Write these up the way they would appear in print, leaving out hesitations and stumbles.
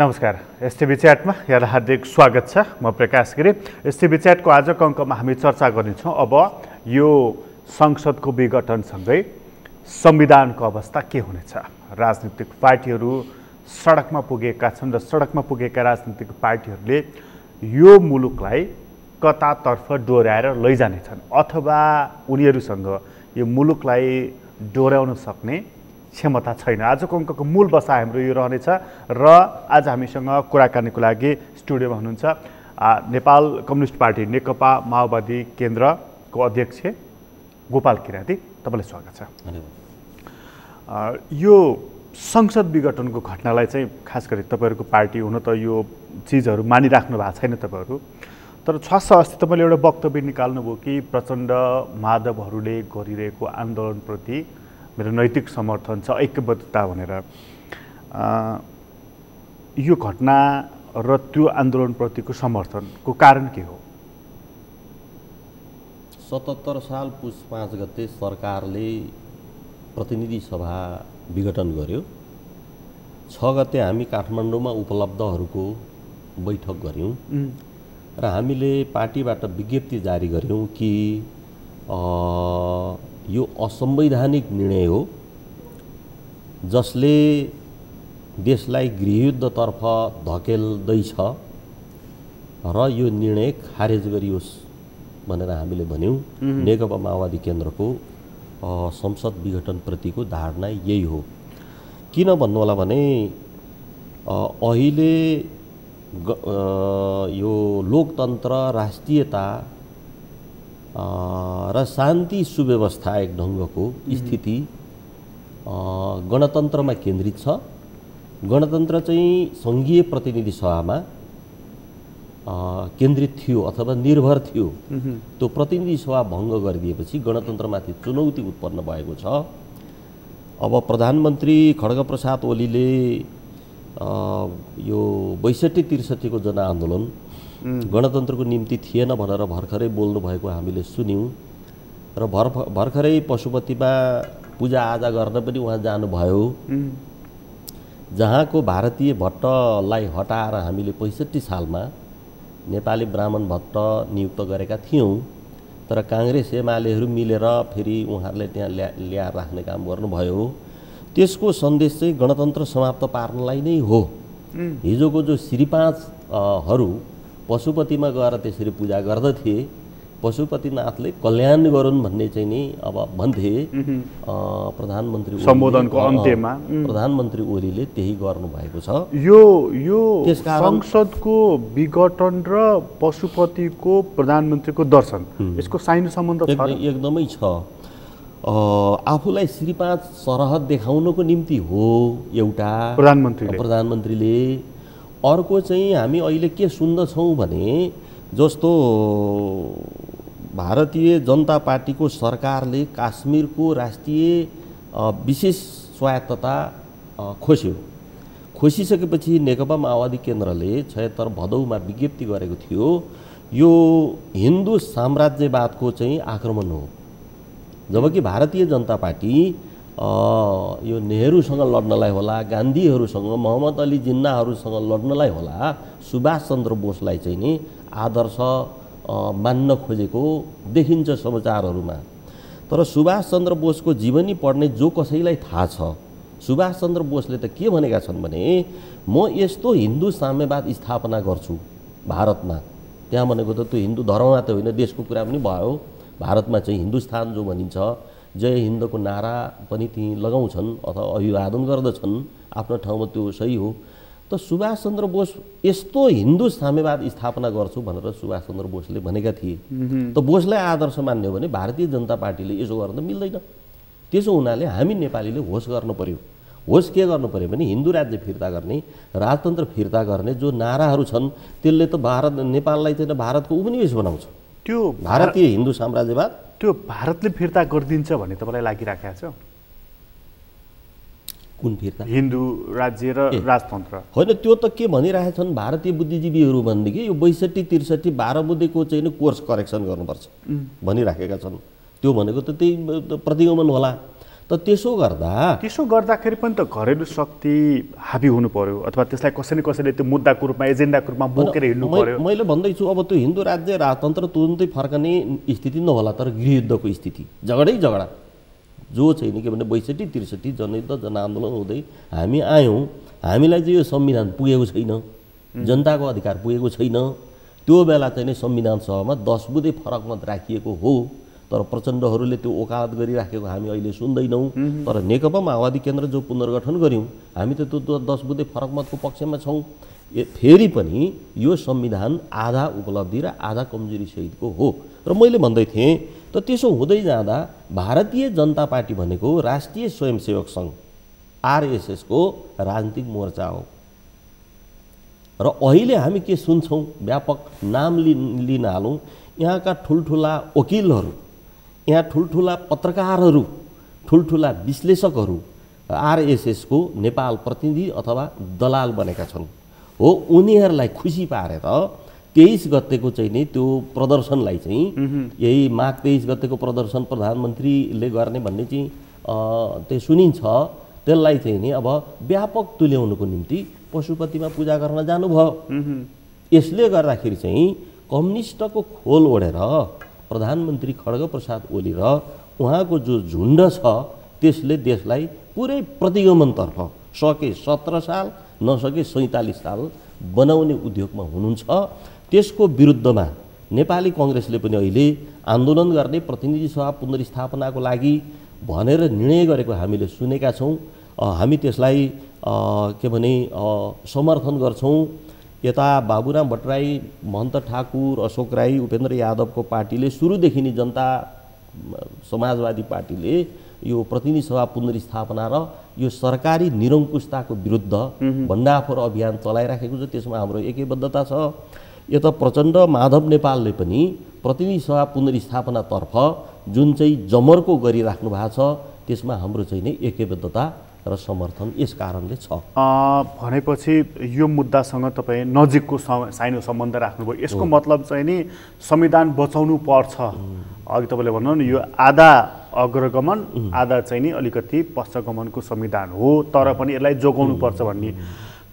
नमस्कार। एसटिभी च्याटमा यहाँलाई हार्दिक स्वागत छ। म प्रकाश गिरी। एसटिभी च्याटको आजको अङ्कमा हामी चर्चा गर्नेछौँ अब यो संसदको विघटनसँगै संविधानको अवस्था के हुनेछ। राजनीतिक पार्टीहरू सडकमा पुगेका छन् र सडकमा पुगेका राजनीतिक पार्टीहरूले यो मुलुकलाई कतातर्फ डोर्याएर लैजानेछन् अथवा उनीहरूसँग यो मुलुकलाई डोर्याउन सक्ने क्षमता छैन। आजको अङ्कको मूल बसा हाम्रो यो रहनेछ र आज हामीसँग कुराकानीको लागि स्टुडियोमा हुनुहुन्छ नेपाल कम्युनिस्ट पार्टी नेकपा माओवादी केन्द्रको अध्यक्ष गोपाल किराती। तपाईँलाई स्वागत छ। यो संसद विघटनको घटनालाई चाहिँ खास गरी तपाईँहरूको पार्टी हुन त यो चिजहरू मानिराख्नु भएको छैन तपाईँहरू, तर अस्ति तपाईँले एउटा वक्तव्य निकाल्नुभयो कि प्रचण्ड माधवहरूले गरिरहेको आन्दोलनप्रति मेरो नैतिक समर्थन छ, ऐक्यबद्धता भनेर। यो घटना र त्यो आन्दोलनप्रतिको समर्थनको कारण के हो? 77 साल पुस 5 गते सरकारले प्रतिनिधि सभा विघटन गर्यो। 6 गते हामी काठमाडौँमा उपलब्धहरूको बैठक गऱ्यौँ र हामीले पार्टीबाट विज्ञप्ति जारी गऱ्यौँ कि यो असंवैधानिक निर्णय हो जसले देशलाई गृहयुद्धतर्फ धकेल्दैछ र यो निर्णय खारेज गरियोस् भनेर हामीले भन्यौँ। नेकपा माओवादी केन्द्रको संसद विघटनप्रतिको धारणा यही हो। किन भन्नु होला भने अहिले यो लोकतन्त्र, राष्ट्रियता र शान्ति सुव्यवस्था एक ढङ्गको स्थिति गणतन्त्रमा केन्द्रित छ। गणतन्त्र चाहिँ सङ्घीय प्रतिनिधि सभामा केन्द्रित थियो अथवा निर्भर थियो। त्यो प्रतिनिधि सभा भङ्ग गरिदिएपछि गणतन्त्रमाथि चुनौती उत्पन्न भएको छ। अब प्रधानमन्त्री खड्गप्रसाद ओलीले यो 62-63 को जनआन्दोलन गणतन्त्रको निम्ति थिएन भनेर भर्खरै बोल्नु भएको हामीले सुन्यौँ र भर्खरै पशुपतिमा पूजाआजा गर्न पनि उहाँ जानुभयो, जहाँको भारतीय भट्टलाई हटाएर हामीले 65 सालमा नेपाली ब्राह्मण भट्ट नियुक्त गरेका थियौँ। तर काङ्ग्रेस एमालेहरू मिलेर फेरि उहाँहरूले त्यहाँ ल्याएर राख्ने काम गर्नुभयो। त्यसको सन्देश चाहिँ गणतन्त्र समाप्त पार्नलाई नै हो। हिजोको जो श्री 5हरू पशुपतिमा गएर त्यसरी पूजा गर्दथे, पशुपतिनाथले कल्याण गरून् भन्ने चाहिँ नि अब भन्थे। प्रधानमन्त्री सम्बोधनको अन्त्यमा प्रधानमन्त्री ओलीले त्यही गर्नुभएको छ। यो संसदको विघटन र पशुपतिको प्रधानमन्त्रीको दर्शन यसको साइनो सम्बन्ध छ? एकदमै छ। आफूलाई श्री 5 सरहद देखाउनको निम्ति हो एउटा प्रधानमन्त्रीले। अर्को चाहिँ हामी अहिले के सुन्दछौँ भने जस्तो भारतीय जनता पार्टीको सरकारले काश्मीरको राष्ट्रिय विशेष स्वायत्तता खोस्यो। खोसिसकेपछि नेकपा माओवादी केन्द्रले 76 भदौमा विज्ञप्ति गरेको थियो यो हिन्दू साम्राज्यवादको चाहिँ आक्रमण हो। जबकि भारतीय जनता पार्टी यो नेहरूसँग लड्नलाई होला, गान्धीहरूसँग, मोहम्मद अली जिन्नाहरूसँग लड्नलाई होला, सुभाष चन्द्र बोसलाई चाहिँ नि आदर्श मान्न खोजेको देखिन्छ समाचारहरूमा। तर सुभाष चन्द्र बोसको जीवनी पढ्ने जो कसैलाई थाहा छ, सुभाष चन्द्र बोसले त के भनेका छन् भने म यस्तो हिन्दू साम्यवाद स्थापना गर्छु भारतमा। त्यहाँ भनेको त त्यो हिन्दू धर्म मात्रै होइन, देशको कुरा पनि भयो। भारतमा चाहिँ हिन्दुस्तान जो भनिन्छ, जय हिन्दको नारा पनि ती लगाउँछन् अथवा अभिवादन गर्दछन्। आफ्नो ठाउँमा त्यो सही हो। त सुभाष चन्द्र बोस यस्तो हिन्दू साम्यवाद स्थापना गर्छु भनेर सुभाष चन्द्र बोसले भनेका थिए। त बोसलाई आदर्श मान्ने हो भने भारतीय जनता पार्टीले यसो गर्न त मिल्दैन। त्यसो हुनाले हामी नेपालीले होस गर्नु पर्यो। होस के गर्नु पर्यो भने हिन्दू राज्य फिर्ता गर्ने, राजतन्त्र फिर्ता गर्ने जो नाराहरू छन् त्यसले त नेपाललाई चाहिँ भारतको उपनिवेश बनाउँछ। त्यो भारतीय हिन्दू साम्राज्यवाद त्यो भारतले फिर्ता गरिदिन्छ भन्ने तपाईँलाई लागिराखेको छ? कुन फिर्ता? हिन्दू राज्य र राजतन्त्र होइन, त्यो त के भनिरहेछन् भारतीय बुद्धिजीवीहरू भनेदेखि यो 62-63 12 बुँदेको चाहिँ कोर्स करेक्सन गर्नुपर्छ भनिराखेका छन्। त्यो भनेको त त्यही प्रतिगमन होला। त्यसो गर्दाखेरि पनि त घरेलु शक्ति हाबी हुनु पर्यो अथवा त्यसलाई कसैले त्यो मुद्दाको रूपमा एजेन्डाको रूपमा बोकेर हिँड्नु पर्यो। मैले भन्दैछु अब त्यो हिन्दू राज्य राजतन्त्र तुरुन्तै फर्कने स्थिति नहोला, तर गृहयुद्धको स्थिति, झगडा जो छैन के भने 62-63 जनयुद्ध जनआन्दोलन हुँदै हामी आयौँ। हामीलाई चाहिँ यो संविधान पुगेको छैन, जनताको अधिकार पुगेको छैन। त्यो बेला चाहिँ नि संविधान सभामा 10 बुँदे फरक मत राखिएको हो, तर प्रचण्डहरूले त्यो ओकालत गरिराखेको हामी अहिले सुन्दैनौँ। तर नेकपा माओवादी केन्द्र जो पुनर्गठन गऱ्यौँ हामी त त्यो 10 बुँदे फरक मतको पक्षमा छौँ। फेरि पनि यो संविधान आधा उपलब्धि र आधा कमजोरी सहितको हो। र मैले भन्दै थिएँ त त्यसो हुँदै जाँदा भारतीय जनता पार्टी भनेको राष्ट्रिय स्वयंसेवक सङ्घ RSS को राजनीतिक मोर्चा हो। र अहिले हामी के सुन्छौँ, व्यापक नाम लिन हालौँ, यहाँका ठुल्ठुला वकिलहरू, यहाँ ठुल्ठुला पत्रकारहरू, ठुल्ठुला विश्लेषकहरू RSS को नेपाल प्रतिनिधि अथवा दलाल बनेका छन्। हो, उनीहरूलाई खुसी पारेर 23 गतेको चाहिँ नि त्यो प्रदर्शनलाई चाहिँ यही माघ 23 गतेको प्रदर्शन प्रधानमन्त्रीले गर्ने भन्ने चाहिँ त्यो सुनिन्छ। त्यसलाई चाहिँ नि अब व्यापक तुल्याउनुको निम्ति पशुपतिमा पूजा गर्न जानुभयो। यसले गर्दाखेरि चाहिँ कम्युनिस्टको खोल ओढेर प्रधानमन्त्री खड्गप्रसाद ओली र उहाँको जो झुन्ड छ त्यसले देशलाई पुरै प्रतिगमनतर्फ सके 17 साल नसके 47 साल बनाउने उद्योगमा हुनुहुन्छ। त्यसको विरुद्धमा नेपाली कङ्ग्रेसले पनि अहिले आन्दोलन गर्ने प्रतिनिधि सभा पुनर्स्थापनाको लागि भनेर निर्णय गरेको हामीले सुनेका छौँ। हामी त्यसलाई के भने समर्थन गर्छौँ। यता बाबुराम भट्टराई, महन्त ठाकुर, अशोक राई, उपेन्द्र यादवको पार्टीले सुरुदेखि नै जनता समाजवादी पार्टीले यो प्रतिनिधि सभा पुनर्स्थापना र यो सरकारी निरङ्कुशताको विरुद्ध भण्डाफोर अभियान चलाइराखेको छ। त्यसमा हाम्रो एकैबद्धता छ। यता प्रचण्ड माधव नेपालले पनि प्रतिनिधि सभा पुनर्स्थापनातर्फ जुन चाहिँ जमर्को गरिराख्नु भएको छ त्यसमा हाम्रो चाहिँ नै एकैबद्धता र समर्थन यस कारणले छ। भनेपछि यो मुद्दासँग तपाईँ नजिकको सानो सम्बन्ध राख्नुभयो। यसको मतलब चाहिँ नि संविधान बचाउनु पर्छ। अघि तपाईँले भन्नु नि यो आधा अग्रगमन आधा चाहिँ नि अलिकति पश्चगमनको संविधान हो, तर पनि यसलाई जोगाउनु पर्छ भन्ने।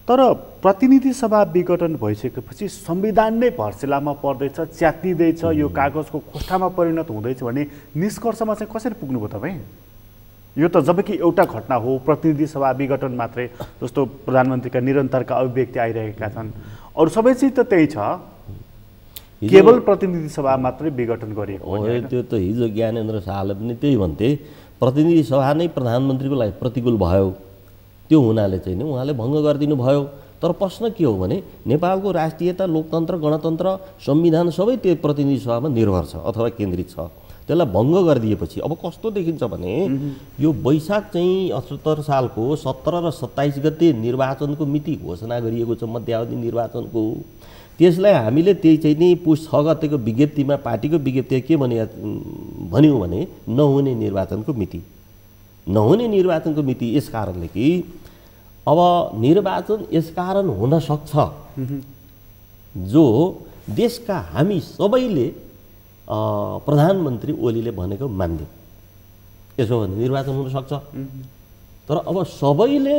तर प्रतिनिधि सभा विघटन भइसकेपछि संविधान नै भर्सेलामा पर्दैछ, च्यातिँदैछ, यो कागजको खोस्टामा परिणत हुँदैछ भन्ने निष्कर्षमा चाहिँ कसरी पुग्नुभयो तपाईँ? यो त जबकि एउटा घटना हो, प्रतिनिधि सभा विघटन मात्रै, जस्तो प्रधानमन्त्रीका निरन्तरका अभिव्यक्ति आइरहेका छन्, अरू सबै चिज त त्यही छ, केवल प्रतिनिधि सभा मात्रै विघटन गरिएको हो। त्यो त हिजो ज्ञानेन्द्र शाहले पनि त्यही भन्थे, प्रतिनिधि सभा नै प्रधानमन्त्रीको लागि प्रतिकूल भयो, त्यो हुनाले चाहिँ नि उहाँले भङ्ग गरिदिनु भयो। तर प्रश्न के हो भने नेपालको राष्ट्रियता, लोकतन्त्र, गणतन्त्र, संविधान सबै त्यो प्रतिनिधि सभामा निर्भर छ अथवा केन्द्रित छ। त्यसलाई भङ्ग गरिदिएपछि अब कस्तो देखिन्छ भने यो वैशाख चाहिँ 78 सालको 17 र 27 गते निर्वाचनको मिति घोषणा गरिएको छ, मध्यावधि निर्वाचनको। त्यसलाई हामीले त्यही चाहिँ नि पुस 6 गतेको विज्ञप्तिमा, पार्टीको विज्ञप्ति के भन्यौँ भने नहुने निर्वाचनको मिति, नहुने निर्वाचनको मिति। यस कारणले कि अब निर्वाचन यसकारण हुन सक्छ जो देशका हामी सबैले प्रधानमन्त्री ओलीले भनेको मान्दियो। यसो भने निर्वाचन हुन सक्छ। तर अब सबैले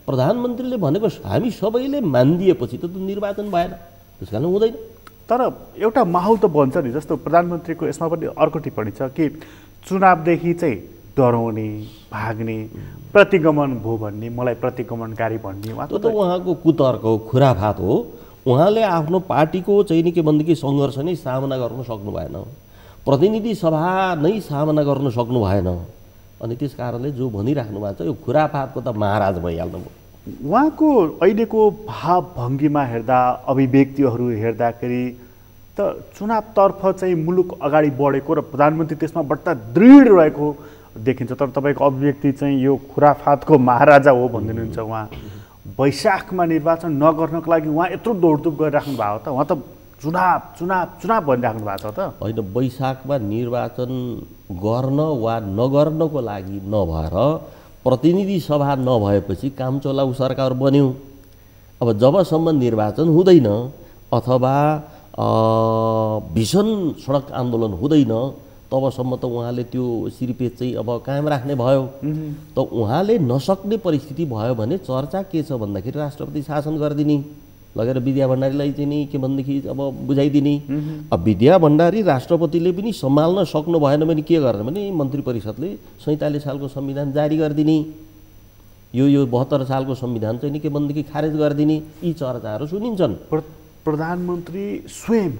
प्रधानमन्त्रीले भनेको हामी सबैले मानिदिएपछि त निर्वाचन भएन, त्यस कारण हुँदैन। तर एउटा माहौल त बन्छ नि, जस्तो प्रधानमन्त्रीको यसमा पनि अर्को टिप्पणी छ कि चुनावदेखि चाहिँ डराउने, भाग्ने, प्रतिगमन भयो भन्ने, मलाई प्रतिगमनकारी भन्ने, त्यो त उहाँको कुतर्क हो, खुराफात हो। उहाँले आफ्नो पार्टीको चाहिँ नि के भनेदेखि सङ्घर्ष नै सामना गर्न सक्नु भएन, प्रतिनिधि सभा नै सामना गर्न सक्नु भएन। अनि त्यस कारणले जो भनिराख्नु भएको छ यो खुराफातको त महाराज भइहाल्नु भयो। उहाँको अहिलेको भाव भङ्गीमा हेर्दा, अभिव्यक्तिहरू हेर्दाखेरि त चुनावतर्फ चाहिँ मुलुक अगाडि बढेको र प्रधानमन्त्री त्यसमा बढ्ता दृढ रहेको देखिन्छ। तर तपाईँको अभिव्यक्ति चाहिँ यो खुराफातको महाराजा हो भनिदिनुहुन्छ। उहाँ वैशाखमा निर्वाचन नगर्नको लागि उहाँ यत्रो दौडधुप गरिराख्नु भएको त, उहाँ त चुनाव चुनाव चुनाव भनिराख्नु भएको छ त। होइन, वैशाखमा निर्वाचन गर्न वा नगर्नको लागि नभएर प्रतिनिधि सभा नभएपछि काम चलाउ सरकार बन्यो। अब जबसम्म निर्वाचन हुँदैन अथवा भीषण सडक आन्दोलन हुँदैन तबसम्म त उहाँले त्यो सिरपेज चाहिँ अब कायम राख्ने भयो। त उहाँले नसक्ने परिस्थिति भयो भने चर्चा के छ भन्दाखेरि राष्ट्रपति शासन गरिदिने, लगेर विद्या भण्डारीलाई चाहिँ नि के भनेदेखि अब बुझाइदिने। अब विद्या भण्डारी राष्ट्रपतिले पनि सम्हाल्न सक्नु भएन भने के गर्ने भने मन्त्री परिषदले 47 सालको संविधान जारी गरिदिने, यो 72 सालको संविधान चाहिँ नि के भनेदेखि खारेज गरिदिने, यी चर्चाहरू सुनिन्छन्। प्रधानमन्त्री स्वयं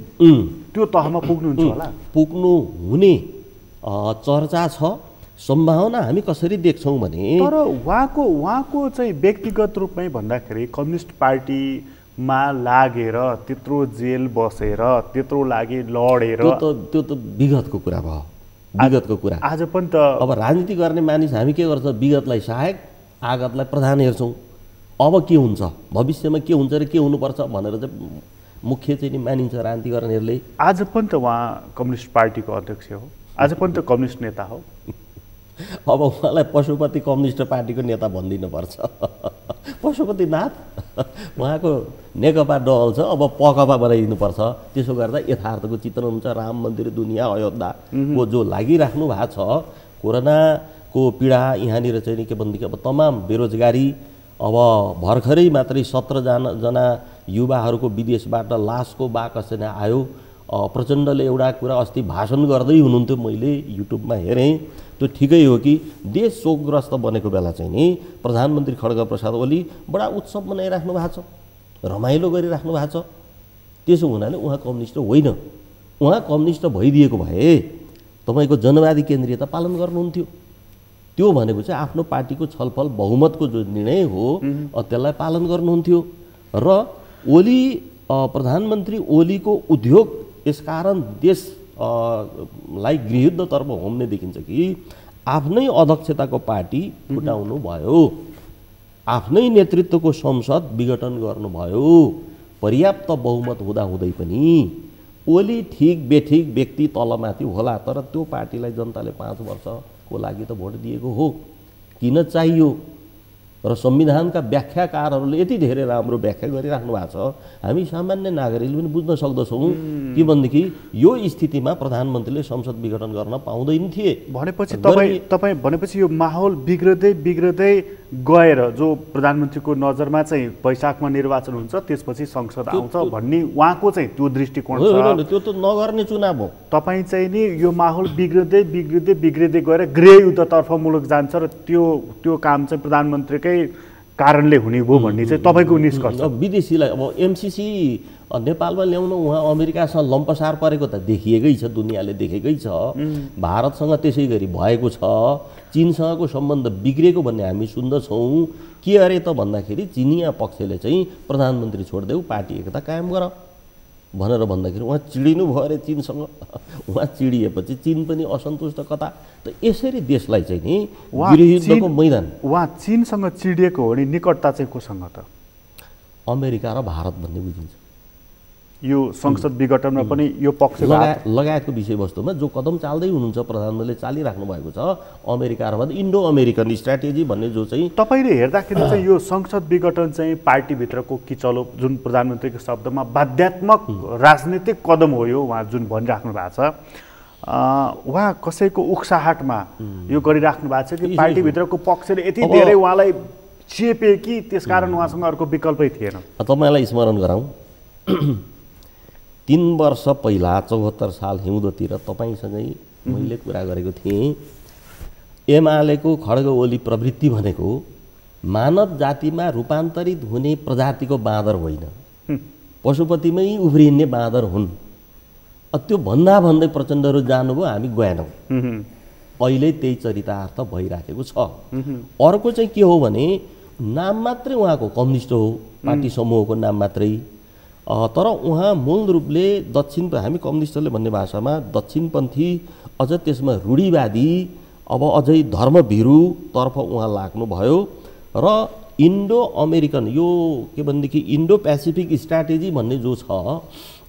त्यो तहमा पुग्नुहुन्छ होला? पुग्नु हुने चर्चा छ, सम्भावना हामी कसरी देख्छौँ भने तर उहाँको चाहिँ व्यक्तिगत रूपमै भन्दाखेरि कम्युनिस्ट पार्टीमा लागेर त्यत्रो जेल बसेर त्यत्रो लागि लडेर त्यो त विगतको कुरा भयो, विगतको कुरा। आज पनि त अब राजनीति गर्ने मानिस हामी के गर्छ, विगतलाई सहायक आगतलाई प्रधान हेर्छौँ। अब के हुन्छ, भविष्यमा के हुन्छ र के हुनुपर्छ भनेर चाहिँ मुख्य चाहिँ नि मानिन्छ राजनीति गर्नेहरूले। आज पनि त उहाँ कम्युनिस्ट पार्टीको अध्यक्ष हो, आज पनि त कम्युनिस्ट नेता हो। अब उहाँलाई पशुपति कम्युनिस्ट पार्टीको नेता भनिदिनुपर्छ। पशुपतिनाथ उहाँको नेकपा डहल छ, अब पकपा बनाइदिनुपर्छ। त्यसो गर्दा यथार्थको चित्रण हुन्छ। राम मन्दिर, दुनियाँ, अयोध्याको जो लागिराख्नु भएको छ, कोरोनाको पीडा यहाँनिर चाहिँ नि के भनेदेखि अब तमाम बेरोजगारी, अब भर्खरै मात्रै 17 जना युवाहरूको विदेशबाट लासको बाकसना आयो। प्रचण्डले एउटा कुरा अस्ति भाषण गर्दै हुनुहुन्थ्यो, मैले युट्युबमा हेरेँ। त्यो ठिकै हो कि देश शोकग्रस्त बनेको बेला चाहिँ नि प्रधानमन्त्री खड्गप्रसाद ओली बडा उत्सव मनाइराख्नु भएको छ, रमाइलो गरिराख्नु भएको छ। त्यसो हुनाले उहाँ कम्युनिस्ट होइन। उहाँ कम्युनिस्ट भइदिएको भए तपाईँको जनवादी केन्द्रीयता पालन गर्नुहुन्थ्यो। त्यो भनेको चाहिँ आफ्नो पार्टीको छलफल बहुमतको जो निर्णय हो त्यसलाई पालन गर्नुहुन्थ्यो। र ओली प्रधानमन्त्री ओलीको उद्योग यसकारण देशलाई गृहयुद्धतर्फ होम्ने देखिन्छ कि आफ्नै अध्यक्षताको पार्टी फुटाउनु भयो, आफ्नै नेतृत्वको संसद विघटन गर्नुभयो। पर्याप्त बहुमत हुँदाहुँदै पनि ओली ठिक बेठिक व्यक्ति तलमाथि होला, तर त्यो पार्टीलाई जनताले 5 वर्षको लागि त भोट दिएको हो, किन चाहियो? र संविधानका व्याख्याकारहरूले यति धेरै राम्रो व्याख्या गरिराख्नु भएको छ, हामी सामान्य नागरिकले पनि बुझ्न सक्दछौँ कि भनेदेखि यो स्थितिमा प्रधानमन्त्रीले संसद विघटन गर्न पाउँदैन थिए। भनेपछि तपाईँ भनेपछि यो माहौल बिग्रदै गएर जो प्रधानमन्त्रीको नजरमा चाहिँ वैशाखमा निर्वाचन हुन्छ त्यसपछि संसद आउँछ भन्ने उहाँको चाहिँ त्यो दृष्टिकोण छ। त्यो त नगर्ने चुनाव हो। तपाईँ चाहिँ नि यो माहौल बिग्रदै गएर गृहयुद्धतर्फ मुलुक जान्छ र त्यो काम चाहिँ प्रधानमन्त्रीकै कारणले हुने भयो भन्ने चाहिँ तपाईँको निष्कर्ष? विदेशीलाई अब एमसिसी नेपालमा ल्याउन उहाँ अमेरिकासँग लम्पसार परेको त देखिएकै छ, दुनियाँले देखेकै छ। भारतसँग त्यसै गरी भएको छ। चीनसँगको सम्बन्ध बिग्रेको भन्ने हामी सुन्दछौँ। के अरे त भन्दाखेरि चिनिया पक्षले चाहिँ प्रधानमन्त्री छोडिदेऊ, पार्टी एकता कायम गर भनेर भन्दाखेरि उहाँ चिडिनु भयो अरे चीनसँग। उहाँ चिडिएपछि चीन पनि असन्तुष्ट कता। त यसरी देशलाई चाहिँ नि गृहयुद्धको मैदान। उहाँ चीनसँग चिडिएको हो नि, निकटता चाहिँ कोसँग त? अमेरिका र भारत भन्ने बुझिन्छ। यो संसद विघटनमा पनि यो पक्ष लगायतको विषयवस्तुमा जो कदम चाल्दै हुनुहुन्छ प्रधानमन्त्रीले चालिराख्नु भएको छ, अमेरिका र इन्डो अमेरिकन स्ट्राटेजी भन्ने जो चाहिँ तपाईँले हेर्दाखेरि चाहिँ यो संसद विघटन चाहिँ पार्टीभित्रको किचलो जुन प्रधानमन्त्रीको शब्दमा बाध्यात्मक राजनीतिक कदम हो यो उहाँ जुन भनिराख्नु भएको छ, उहाँ कसैको उक्साहटमा यो गरिराख्नु भएको छ कि पार्टीभित्रको पक्षले यति धेरै उहाँलाई चेपे कि त्यसकारण उहाँसँग अर्को विकल्पै थिएन? तपाईँलाई स्मरण गराउँ, 3 वर्ष पहिला 74 साल हिउँदोतिर तपाईँसँगै मैले कुरा गरेको थिएँ। एमालेको खड्ग ओली प्रवृत्ति भनेको मानव जातिमा रूपान्तरित हुने प्रजातिको बाँदर होइन, पशुपतिमै उफ्रिने बाँदर हुन्। त्यो भन्दै प्रचण्डहरू जानुभयो, हामी गएनौँ। अहिले त्यही चरितार्थ भइराखेको छ। अर्को चाहिँ के हो भने नाम मात्रै उहाँको कम्युनिस्ट हो, पार्टी समूहको नाम मात्रै। तर उहाँ मूल रूपले दक्षिण, हामी कम्युनिस्टहरूले भन्ने भाषामा दक्षिणपन्थी, अझ त्यसमा रूढिवादी, अब अझै धर्मभीरुतर्फ उहाँ लाग्नुभयो। र इन्डो अमेरिकन, यो के भनेदेखि इन्डो पेसिफिक स्ट्राटेजी भन्ने जो छ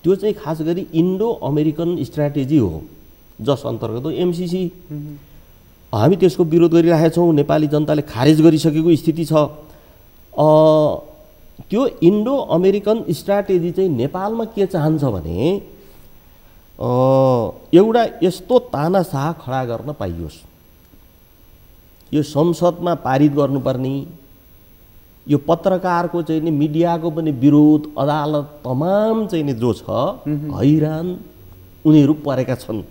त्यो चाहिँ खास गरी इन्डो अमेरिकन स्ट्राटेजी हो, जस अन्तर्गत एमसिसी। हामी त्यसको विरोध गरिरहेका छौँ, नेपाली जनताले खारेज गरिसकेको स्थिति छ। त्यो इन्डो अमेरिकन स्ट्राटेजी चाहिँ नेपालमा के चाहन्छ भने एउटा यस्तो तानाशाह खडा गर्न पाइयोस्, यो संसदमा पारित गर्नुपर्ने, यो पत्रकारको चाहिँ नि मिडियाको पनि विरोध, अदालत तमाम चाहिँ नि जो छ हैरान उनीहरू परेका छन्।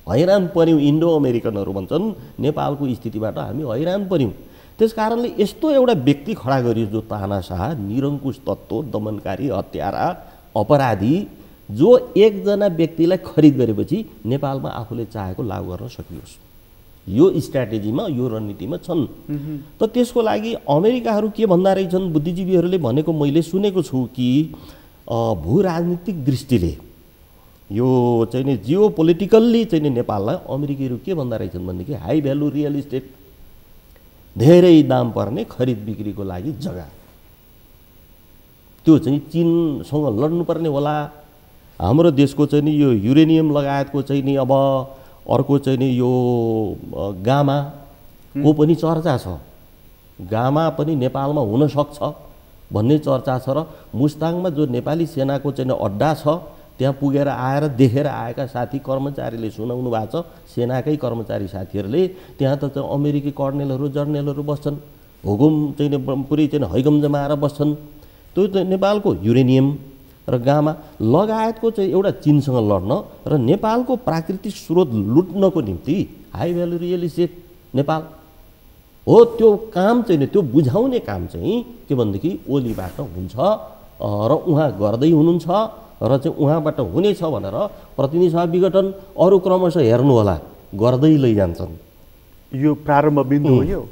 हैरान पर्यौँ, इन्डो अमेरिकनहरू भन्छन् नेपालको स्थितिबाट हामी हैरान पर्यौँ। त्यस कारणले यस्तो एउटा व्यक्ति खडा गरियो जो तानाशाह, निरङ्कुश तत्त्व, दमनकारी, हत्यारा, अपराधी, जो एकजना व्यक्तिलाई खरिद गरेपछि नेपालमा आफूले चाहेको लागू गर्न सकियोस्। यो स्ट्राटेजीमा, यो रणनीतिमा छन्। त त्यसको लागि अमेरिकाहरू के भन्दा रहेछन्, बुद्धिजीवीहरूले भनेको मैले सुनेको छु कि भू राजनीतिक दृष्टिले यो चाहिँ नि जियो पोलिटिकल्ली चाहिँ नि नेपाललाई अमेरिकीहरू के भन्दा रहेछन् भनेदेखि हाई भ्यालु रियल इस्टेट, धेरै दाम पर्ने खरिद बिक्रीको लागि जग्गा, त्यो चाहिँ चीनसँग लड्नुपर्ने होला। हाम्रो देशको चाहिँ नि यो युरेनियम लगायतको चाहिँ नि अब अर्को चाहिँ नि यो गामाको पनि चर्चा छ, गामा पनि नेपालमा हुन सक्छ भन्ने चर्चा छ। र मुस्ताङमा जो नेपाली सेनाको चाहिँ अड्डा छ त्यहाँ पुगेर आएर देखेर आएका साथी कर्मचारीले सुनाउनु भएको छ, सेनाकै कर्मचारी साथीहरूले, त्यहाँ त अमेरिकी कर्नेलहरू जर्नेलहरू बस्छन्, हुकुम चाहिँ पुरै चाहिँ हैकम जमाएर बस्छन्। त्यो चाहिँ नेपालको युरेनियम र गामा लगायतको चाहिँ एउटा चीनसँग लड्न र नेपालको प्राकृतिक स्रोत लुट्नको निम्ति high value real estate Nepal हो, त्यो काम चाहिँ त्यो बुझाउने काम चाहिँ के भनेदेखि ओलीबाट हुन्छ र उहाँ गर्दै हुनुहुन्छ र चाहिँ उहाँबाट हुनेछ भनेर प्रतिनिधि सभा विघटन अरू क्रमशः हेर्नु होला गर्दै लैजान्छन्। यो प्रारम्भ बिन्दु हो,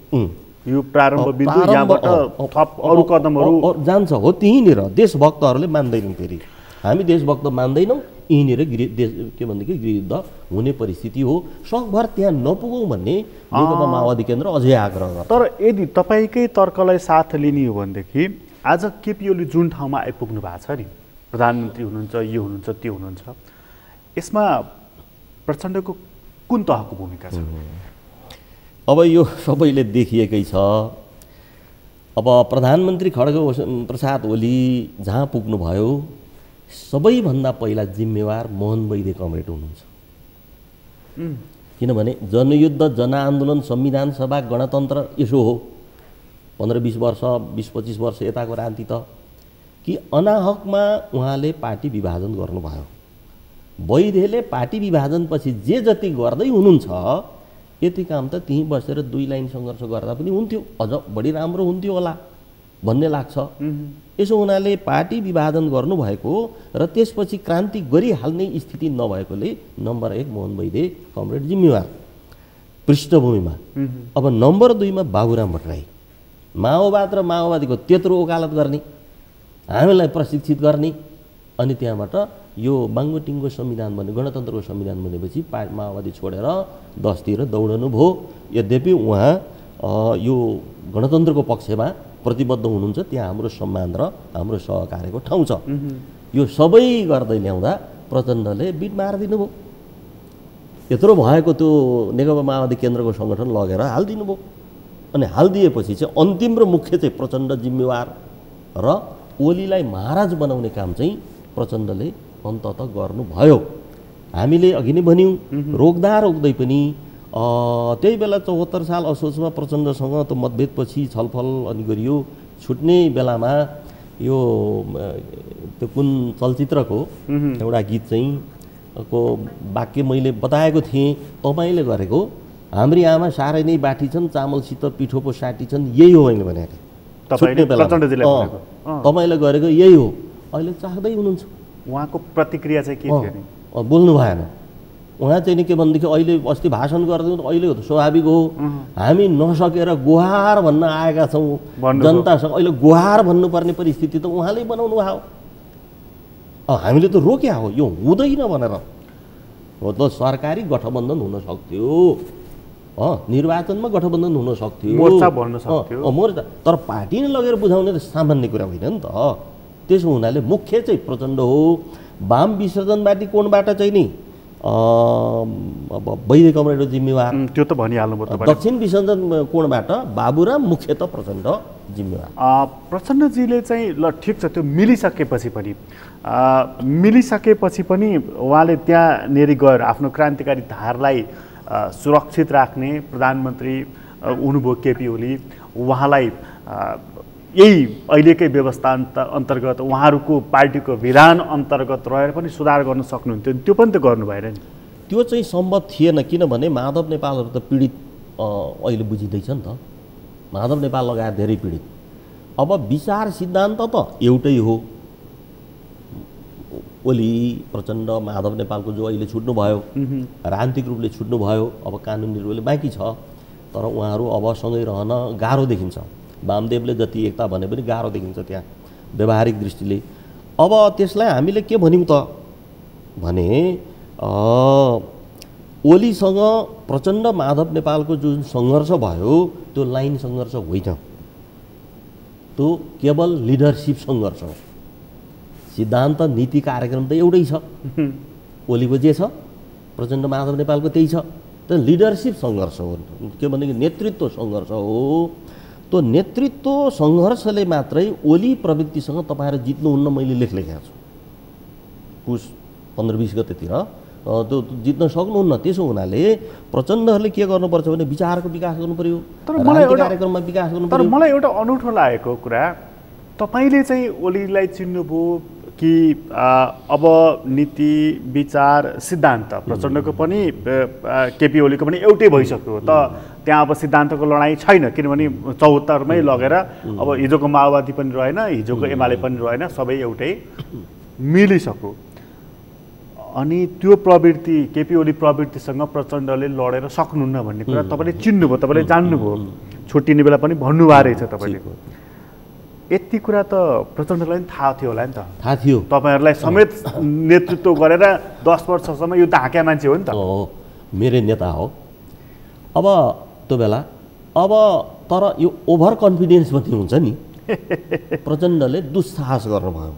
यो प्रारम्भ बिन्दु, यहाँबाट थप अरू कदमहरू जान्छ। हो त्यहीँनिर देशभक्तहरूले मान्दैनन्, फेरि हामी देशभक्त मान्दैनौँ, यहीँनिर के भनेदेखि गृहयुद्ध हुने परिस्थिति हो। सकभर त्यहाँ नपुगौँ भन्ने नेकपा माओवादी केन्द्र अझै आग्रह गर्छ। तर यदि तपाईँकै तर्कलाई साथ लिने हो भनेदेखि आज केपी ओली जुन ठाउँमा आइपुग्नु भएको छ नि, प्रधानमन्त्री हुनुहुन्छ, यो हुनुहुन्छ, त्यो हुनुहुन्छ, यसमा प्रचण्डको कुन तहको भूमिका छ? अब यो सबैले देखिएकै छ। अब प्रधानमन्त्री खड्गप्रसाद ओली जहाँ पुग्नुभयो सबैभन्दा पहिला जिम्मेवार मोहन वैद्य कमरेड हुनुहुन्छ। किनभने जनयुद्ध, जनआन्दोलन, संविधान सभा, गणतन्त्र यसो हो। 15-20 वर्ष, 20-25 वर्ष यताको रान्ति त कि अनाहकमा उहाँले पार्टी विभाजन गर्नुभयो। वैद्यले पार्टी विभाजनपछि जे जति गर्दै हुनुहुन्छ यति काम त त्यहीँ बसेर 2 लाइन सङ्घर्ष गर्दा पनि हुन्थ्यो, अझ बढी राम्रो हुन्थ्यो होला भन्ने लाग्छ। यसो हुनाले पार्टी विभाजन गर्नुभएको र त्यसपछि क्रान्ति गरिहाल्ने स्थिति नभएकोले नम्बर 1 मोहन वैद्य कमरेड जिम्मेवार पृष्ठभूमिमा। अब नम्बर 2 मा बाबुराम भट्टराई, माओवाद र माओवादीको त्यत्रो वकालत गर्ने, हामीलाई प्रशिक्षित गर्ने, अनि त्यहाँबाट यो बाङ्गोटिङको संविधान बन्यो, गणतन्त्रको संविधान बनेपछि माओवादी छोडेर 10 तिर दौडनु भयो। यद्यपि उहाँ यो गणतन्त्रको पक्षमा प्रतिबद्ध हुनुहुन्छ, त्यहाँ हाम्रो सम्मान र हाम्रो सहकार्यको ठाउँ छ। यो सबै गर्दै ल्याउँदा प्रचण्डले बिट मारिदिनु भयो। यत्रो भएको त्यो नेकपा माओवादी केन्द्रको सङ्गठन लगेर हालिदिनु भयो। अनि हालिदिएपछि चाहिँ अन्तिम र मुख्य चाहिँ प्रचण्ड जिम्मेवार र ओलीलाई महाराज बनाउने काम चाहिँ प्रचण्डले अन्ततः गर्नुभयो। हामीले अघि नै भन्यौँ, रोक्दा रोक्दै पनि त्यही बेला 74 साल असोजमा प्रचण्डसँग त मतभेदपछि छलफल अनि गरियो। छुट्ने बेलामा यो त्यो कुन चलचित्रको एउटा गीत चाहिँ को वाक्य मैले बताएको थिएँ, तपाईँले गरेको हाम्री आमा साह्रै नै बाठी छन्, चामलसित पिठो पो साटी छन्, यही हो मैले भनेको थिएँ। तपाईँले गरेको यही हो। अहिले चाख्दै हुनुहुन्छ। उहाँको प्रतिक्रिया चाहिँ के थियो नि? बोल्नु भएन उहाँ चाहिँ नि के भनेदेखि अहिले अस्ति भाषण गर्दै अहिले स्वाभाविक हो, हामी नसकेर गुहार भन्न आएका छौँ जनतासँग। अहिले गुहार भन्नुपर्ने परिस्थिति त उहाँले बनाउनु भयो। हामीले त रोक्या हो, यो हुँदैन भनेर हो त। सरकारी गठबन्धन हुन सक्थ्यो, निर्वाचनमा गठबन्धन हुन सक्थ्यो, मोर्चा भन्न सक्थ्यो, मोर्चा। तर पार्टी नै लगेर बुझाउने त सामान्य कुरा होइन नि त। त्यसो हुनाले मुख्य चाहिँ प्रचण्ड हो। वाम विसर्जनवादी कोणबाट चाहिँ नि अब वैद्य कमरेडको जिम्मेवार, त्यो त भनिहाल्नुभयो तपाईँले। दक्षिण विसर्जन कोणबाट बाबुराम मुख्यतः प्रचण्ड जिम्मेवार। प्रचण्डजीले चाहिँ ल ठिक छ, त्यो मिलिसकेपछि पनि उहाँले त्यहाँनेरि गएर आफ्नो क्रान्तिकारी धारलाई सुरक्षित राख्ने प्रधानमन्त्री हुनुभयो केपी ओली। उहाँलाई यही अहिलेकै व्यवस्था अन्तर्गत उहाँहरूको पार्टीको विधान अन्तर्गत रहेर पनि सुधार गर्न सक्नुहुन्थ्यो, त्यो पनि त गर्नु भएन नि। त्यो चाहिँ सम्भव थिएन, किनभने माधव नेपालहरू त पीडित अहिले बुझिँदैछ नि त। माधव नेपाल लगायत धेरै पीडित। अब विचार सिद्धान्त त एउटै हो। ओली, प्रचण्ड, माधव नेपालको जो अहिले छुट्नुभयो, राजनीतिक रूपले छुट्नुभयो, अब कानुनी रूपले बाँकी छ, तर उहाँहरू अब सँगै रहन गाह्रो देखिन्छ। वामदेवले जति एकता भने पनि गाह्रो देखिन्छ त्यहाँ व्यवहारिक दृष्टिले। अब त्यसलाई हामीले के भन्यौँ त भने ओलीसँग प्रचण्ड माधव नेपालको जुन सङ्घर्ष भयो त्यो लाइन सङ्घर्ष होइन, त्यो केवल लिडरसिप सङ्घर्ष हो। सिद्धान्त नीति कार्यक्रम त एउटै छ, ओलीको जे छ प्रचण्ड माधव नेपालको त्यही छ। त लिडरसिप सङ्घर्ष हो, के भनेको नेतृत्व सङ्घर्ष हो। त्यो नेतृत्व सङ्घर्षले मात्रै ओली प्रवृत्तिसँग तपाईँहरू जित्नुहुन्न, मैले लेखेको छु पुस 15-20 गतेतिर। त्यो जित्न सक्नुहुन्न। त्यसो हुनाले प्रचण्डहरूले के गर्नुपर्छ भने विचारको विकास गर्नु पर्यो, कार्यक्रममा विकास गर्नु पर्यो। तर मलाई एउटा अनौठो लागेको कुरा, तपाईँले चाहिँ ओलीलाई चिन्नुभयो कि अब नीति विचार सिद्धान्त प्रचण्डको पनि केपी ओलीको पनि एउटै भइसक्यो त, त्यहाँ अब सिद्धान्तको लडाइँ छैन, किनभने 74मै लगेर अब हिजोको माओवादी पनि रहेन, हिजोको एमाले पनि रहेन, सबै एउटै मिलिसक्यो। अनि त्यो प्रवृत्ति केपी ओली प्रवृत्तिसँग प्रचण्डले लडेर सक्नुहुन्न भन्ने कुरा तपाईँले चिन्नुभयो, तपाईँले जान्नुभयो, छुट्टिने बेला पनि भन्नुभएको रहेछ तपाईँले। यति कुरा त प्रचण्डलाई पनि थाहा थियो होला नि त। थाहा थियो, तपाईँहरूलाई समेत नेतृत्व गरेर 10 वर्षसम्म यो ढाके मान्छे हो नि त। मेरो नेता हो अब त्यो बेला। अब तर यो ओभर कन्फिडेन्स पनि हुन्छ नि, प्रचण्डले दुस्साहस गर्नुभयो।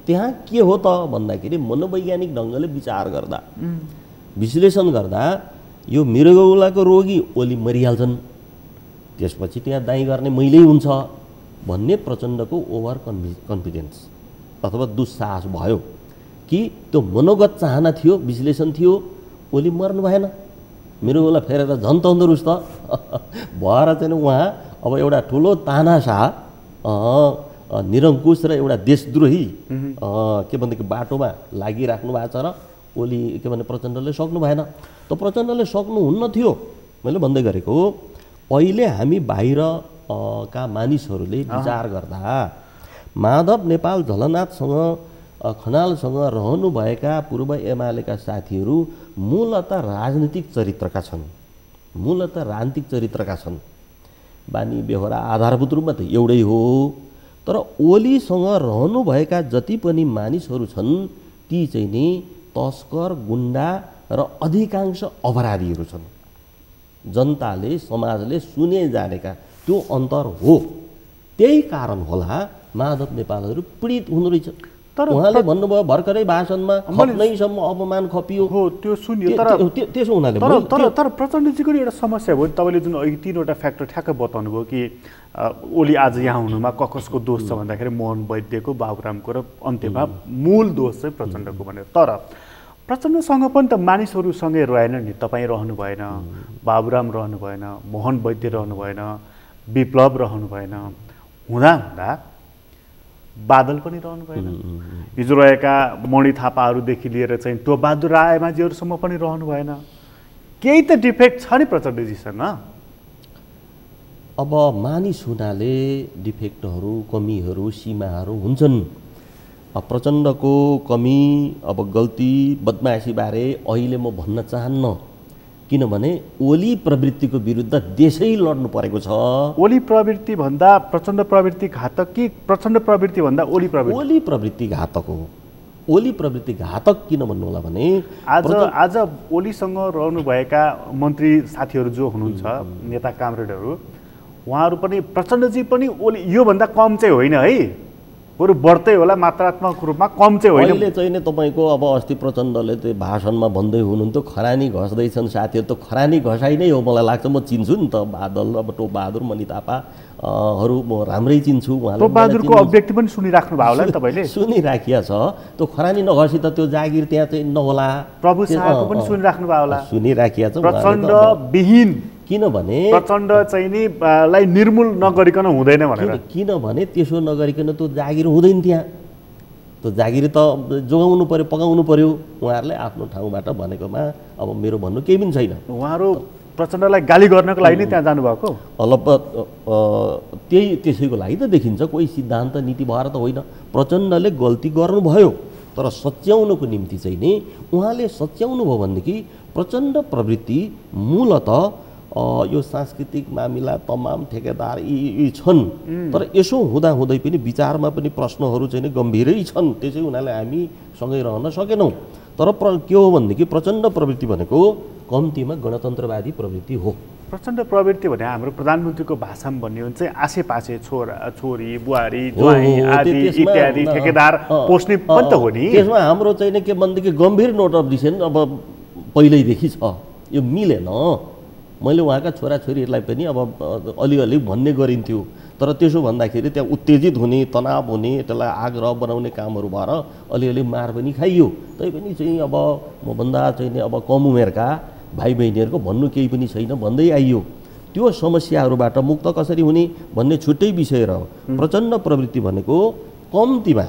त्यहाँ के हो त भन्दाखेरि मनोवैज्ञानिक ढङ्गले विचार गर्दा, विश्लेषण गर्दा यो मृगौलाको रोगी ओली मरिहाल्छन्, त्यसपछि त्यहाँ दाइँ गर्ने मैले हुन्छ भन्ने प्रचण्डको ओभर कन्फिडेन्स अथवा दुस्साहस भयो कि त्यो मनोगत चाहना थियो, विश्लेषण थियो। ओली मर्नु भएन, मृगौला फेरेर झन् तन्दुरुस्त भएर चाहिँ उहाँ अब एउटा ठुलो तानाशाह निरङ्कुश र एउटा देशद्रोही के भनेदेखि बाटोमा लागिराख्नु भएको छ र ओली के भने प्रचण्डले सक्नु भएन। त प्रचण्डले सक्नुहुन्न थियो। मैले भन्दै गरेको अहिले हामी बाहिर का मानिसहरूले विचार गर्दा माधव नेपाल झलनाथसँग खनालसँग रहनुभएका पूर्व एमालेका साथीहरू मूलतः राजनीतिक चरित्रका छन्, मूलतः राजनीतिक चरित्रका छन्। बानी बेहोरा आधारभूत रूपमा त एउटै हो, तर ओलीसँग रहनुभएका जति पनि मानिसहरू छन् ती चाहिँ नि तस्कर, गुन्डा र अधिकांश अपराधीहरू छन्। जनताले समाजले सुने जानेका त्यो अन्तर हो। त्यही कारण होला माधव नेपालहरू पीडित हुनु रहेछ। तर उहाँले भन्नुभयो भर्खरै भाषणमा खप्नैसम्म अपमान खपियो हो, त्यो सुनियो। तर त्यसो हुनाले तर प्रचण्डजीको एउटा समस्या भयो। तपाईँले जुन अघि 3वटा फ्याक्टर ठ्याक्कै बताउनु भयो कि ओली आज यहाँ हुनुमा कसको दोष छ भन्दाखेरि मोहन वैद्यको, बाबुरामको र अन्त्यमा मूल दोष चाहिँ प्रचण्डको भनेर। तर प्रचण्डसँग पनि त मानिसहरूसँगै रहेन नि। तपाईँ रहनु भएन, बाबुराम रहनु भएन, मोहन वैद्य रहनु भएन, विप्लव रहनु भएन, हुँदा बादल पनि रहनु भएन। हिजो रहेका मणि थापाहरूदेखि लिएर चाहिँ त्यो बहादुर रायमाझीहरूसम्म पनि रहनु भएन। केही त डिफेक्ट छ नि प्रचण्डजीसँग। अब मानिस हुनाले डिफेक्टहरू, कमीहरू, सीमाहरू हुन्छन्। प्रचण्डको कमी, अब गल्ती, बदमासीबारे अहिले म भन्न चाहन्न, किनभने ओली प्रवृत्तिको विरुद्ध देशै लड्नु परेको छ। ओली प्रवृत्ति भन्दा प्रचण्ड प्रवृत्ति घातक कि प्रचण्ड प्रवृत्ति भन्दा ओली प्रवृत्ति? ओली प्रवृत्ति घातक हो। ओली प्रवृत्ति घातक किन भन्नु होला भने आज ओलीसँग रहनुभएका मन्त्री साथीहरू जो हुनुहुन्छ, नेता कामरेडहरू, उहाँहरू पनि प्रचण्डजी पनि ओली योभन्दा कम चाहिँ होइन है। बरु बढ्दै होला मात्रात्मक रूपमा, कम चाहिँ होइन। अहिले चाहिँ नि तपाईँको अब अस्ति प्रचण्डले त्यो भाषणमा भन्दै हुनुहुन्थ्यो खरानी घस्दैछन् साथीहरू, त खरानी घसाइ नै हो मलाई लाग्छ। म चिन्छु नि त बादल, अब टोपबहादुर, मणि थापाहरू म राम्रै चिन्छु। उहाँले टोपबहादुरको अभिव्यक्ति पनि सुनिराख्नु भयो होला नि तपाईँले? सुनिराखिया छ। त्यो खरानी नघसी त त्यो जागिर त्यहाँ चाहिँ नहोला। प्रभु शाहको पनि सुनिराख्नु भयो होला? सुनिराखिया छ। प्रचण्ड विहीन, किनभने प्रचण्ड चाहिँ नि लाई निर्मूल नगरिकन हुँदैन भनेर। किनभने त्यसो नगरिकन त्यो जागिर हुँदैन। त्यहाँ त्यो जागिर त जोगाउनु पर्यो, पकाउनु पर्यो। उहाँहरूले आफ्नो ठाउँबाट भनेकोमा अब मेरो भन्नु केही पनि छैन। उहाँहरू प्रचण्डलाई गाली गर्नको लागि नै त्यहाँ जानुभएको? त्यसैको लागि त देखिन्छ। कोही सिद्धान्त नीति भएर त होइन। प्रचण्डले गल्ती गर्नुभयो, तर सच्याउनको निम्ति चाहिँ नि उहाँले सच्याउनु भयो भनेदेखि प्रचण्ड प्रवृत्ति मूलत यो सांस्कृतिक मामिला तमाम ठेकेदार यी छन्। तर यसो हुँदाहुँदै पनि विचारमा पनि प्रश्नहरू चाहिँ गम्भीरै छन्। त्यसै हुनाले हामी सँगै रहन सकेनौँ। तर के हो भनेदेखि प्रचण्ड प्रवृत्ति भनेको कम्तीमा गणतन्त्रवादी प्रवृत्ति हो। प्रचण्ड प्रवृत्ति भने हाम्रो प्रधानमन्त्रीको भाषामा भन्ने हुन्छ आसेपासे छोरी बुहारी ज्वाइँ आदि इत्यादि ठेकेदार पोस्ने पनि त हो नि। त्यसमा हाम्रो चाहिँ के भनेदेखि गम्भीर नोट अफ डिसेन्ट अब पहिल्यैदेखि छ। यो मिलेन। मैले उहाँका छोराछोरीहरूलाई पनि अब अलिअलि भन्ने गरिन्थ्यो। तर त्यसो भन्दाखेरि त्यहाँ उत्तेजित हुने, तनाव हुने, त्यसलाई आग्रह बनाउने कामहरू भएर अलिअलि मार पनि खाइयो। तैपनि चाहिँ अब मभन्दा चाहिँ नि अब कम उमेरका भाइ बहिनीहरूको भन्नु केही पनि छैन भन्दै आइयो। त्यो समस्याहरूबाट मुक्त कसरी हुने भन्ने छुट्टै विषय रह्यो। प्रचण्ड प्रवृत्ति भनेको कम्तीमा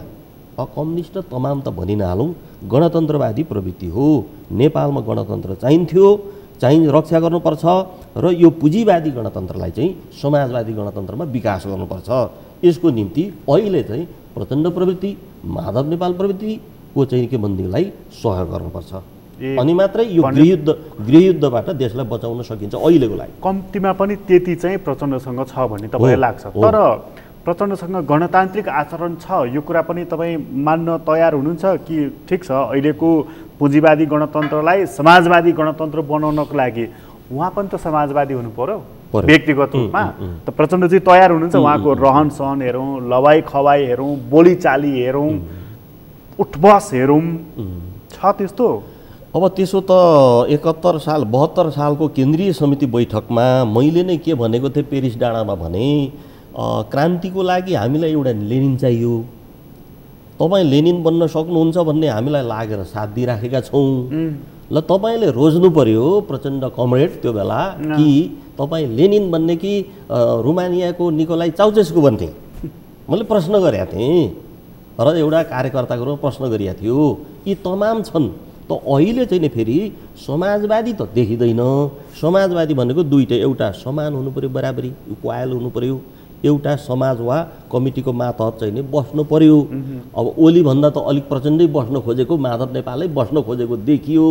कम्युनिस्ट तमाम त भनिनहालौँ, गणतन्त्रवादी प्रवृत्ति हो। नेपालमा गणतन्त्र चाहिन्थ्यो, रक्षा गर्नुपर्छ र यो पुँजीवादी गणतन्त्रलाई चाहिँ समाजवादी गणतन्त्रमा विकास गर्नुपर्छ। यसको निम्ति अहिले चाहिँ प्रचण्ड प्रवृत्ति, माधव नेपाल प्रवृत्तिको चाहिँ के बन्दीलाई सहयोग गर्नुपर्छ। अनि मात्रै यो गृहयुद्धबाट देशलाई बचाउन सकिन्छ अहिलेको लागि। कम्तीमा पनि त्यति चाहिँ प्रचण्डसँग छ भन्ने तपाईँलाई लाग्छ? तर प्रचण्डसँग गणतान्त्रिक आचरण छ, यो कुरा पनि तपाईँ मान्न तयार हुनुहुन्छ कि ठिक छ अहिलेको पुँजीवादी गणतन्त्रलाई समाजवादी गणतन्त्र बनाउनको लागि उहाँ पनि त समाजवादी हुनु पर्यो व्यक्तिगत रूपमा? त प्रचण्ड चाहिँ तयार हुनुहुन्छ? उहाँको रहन सहन हेरौँ, लवाई खवाई हेरौँ, बोलीचाली हेरौँ, उठबस हेरौँ, छ त्यस्तो? अब त्यसो त 72 सालको केन्द्रीय समिति बैठकमा मैले नै के भनेको थिएँ पेरिस डाँडामा भने क्रान्तिको लागि हामीलाई एउटा लेनिन चाहियो। तपाईँ लेनिन बन्न सक्नुहुन्छ भन्ने हामीलाई लागेर साथ दिइराखेका छौँ। ल तपाईँले रोज्नु पर्यो प्रचण्ड कमरेड त्यो बेला कि तपाईँ लेनिन बन्ने कि रुमानियाको निकोलाई चाउचेस्कु बन्थे। मैले प्रश्न गरेका थिएँ र एउटा कार्यकर्ताको रूपमा प्रश्न गरिएको थियो। यी तमाम छन्। त अहिले चाहिँ नि फेरि समाजवादी त देखिँदैन। समाजवादी भनेको दुईटै, एउटा समान हुनु पर्यो, बराबरी इक्वाल हुनु पर्यो, एउटा समाज वा कमिटीको मातहत चाहिँ नि बस्नु पर्यो। अब ओली भन्दा त अलिक प्रचण्डै बस्न खोजेको, माधव नेपालै बस्न खोजेको देखियो।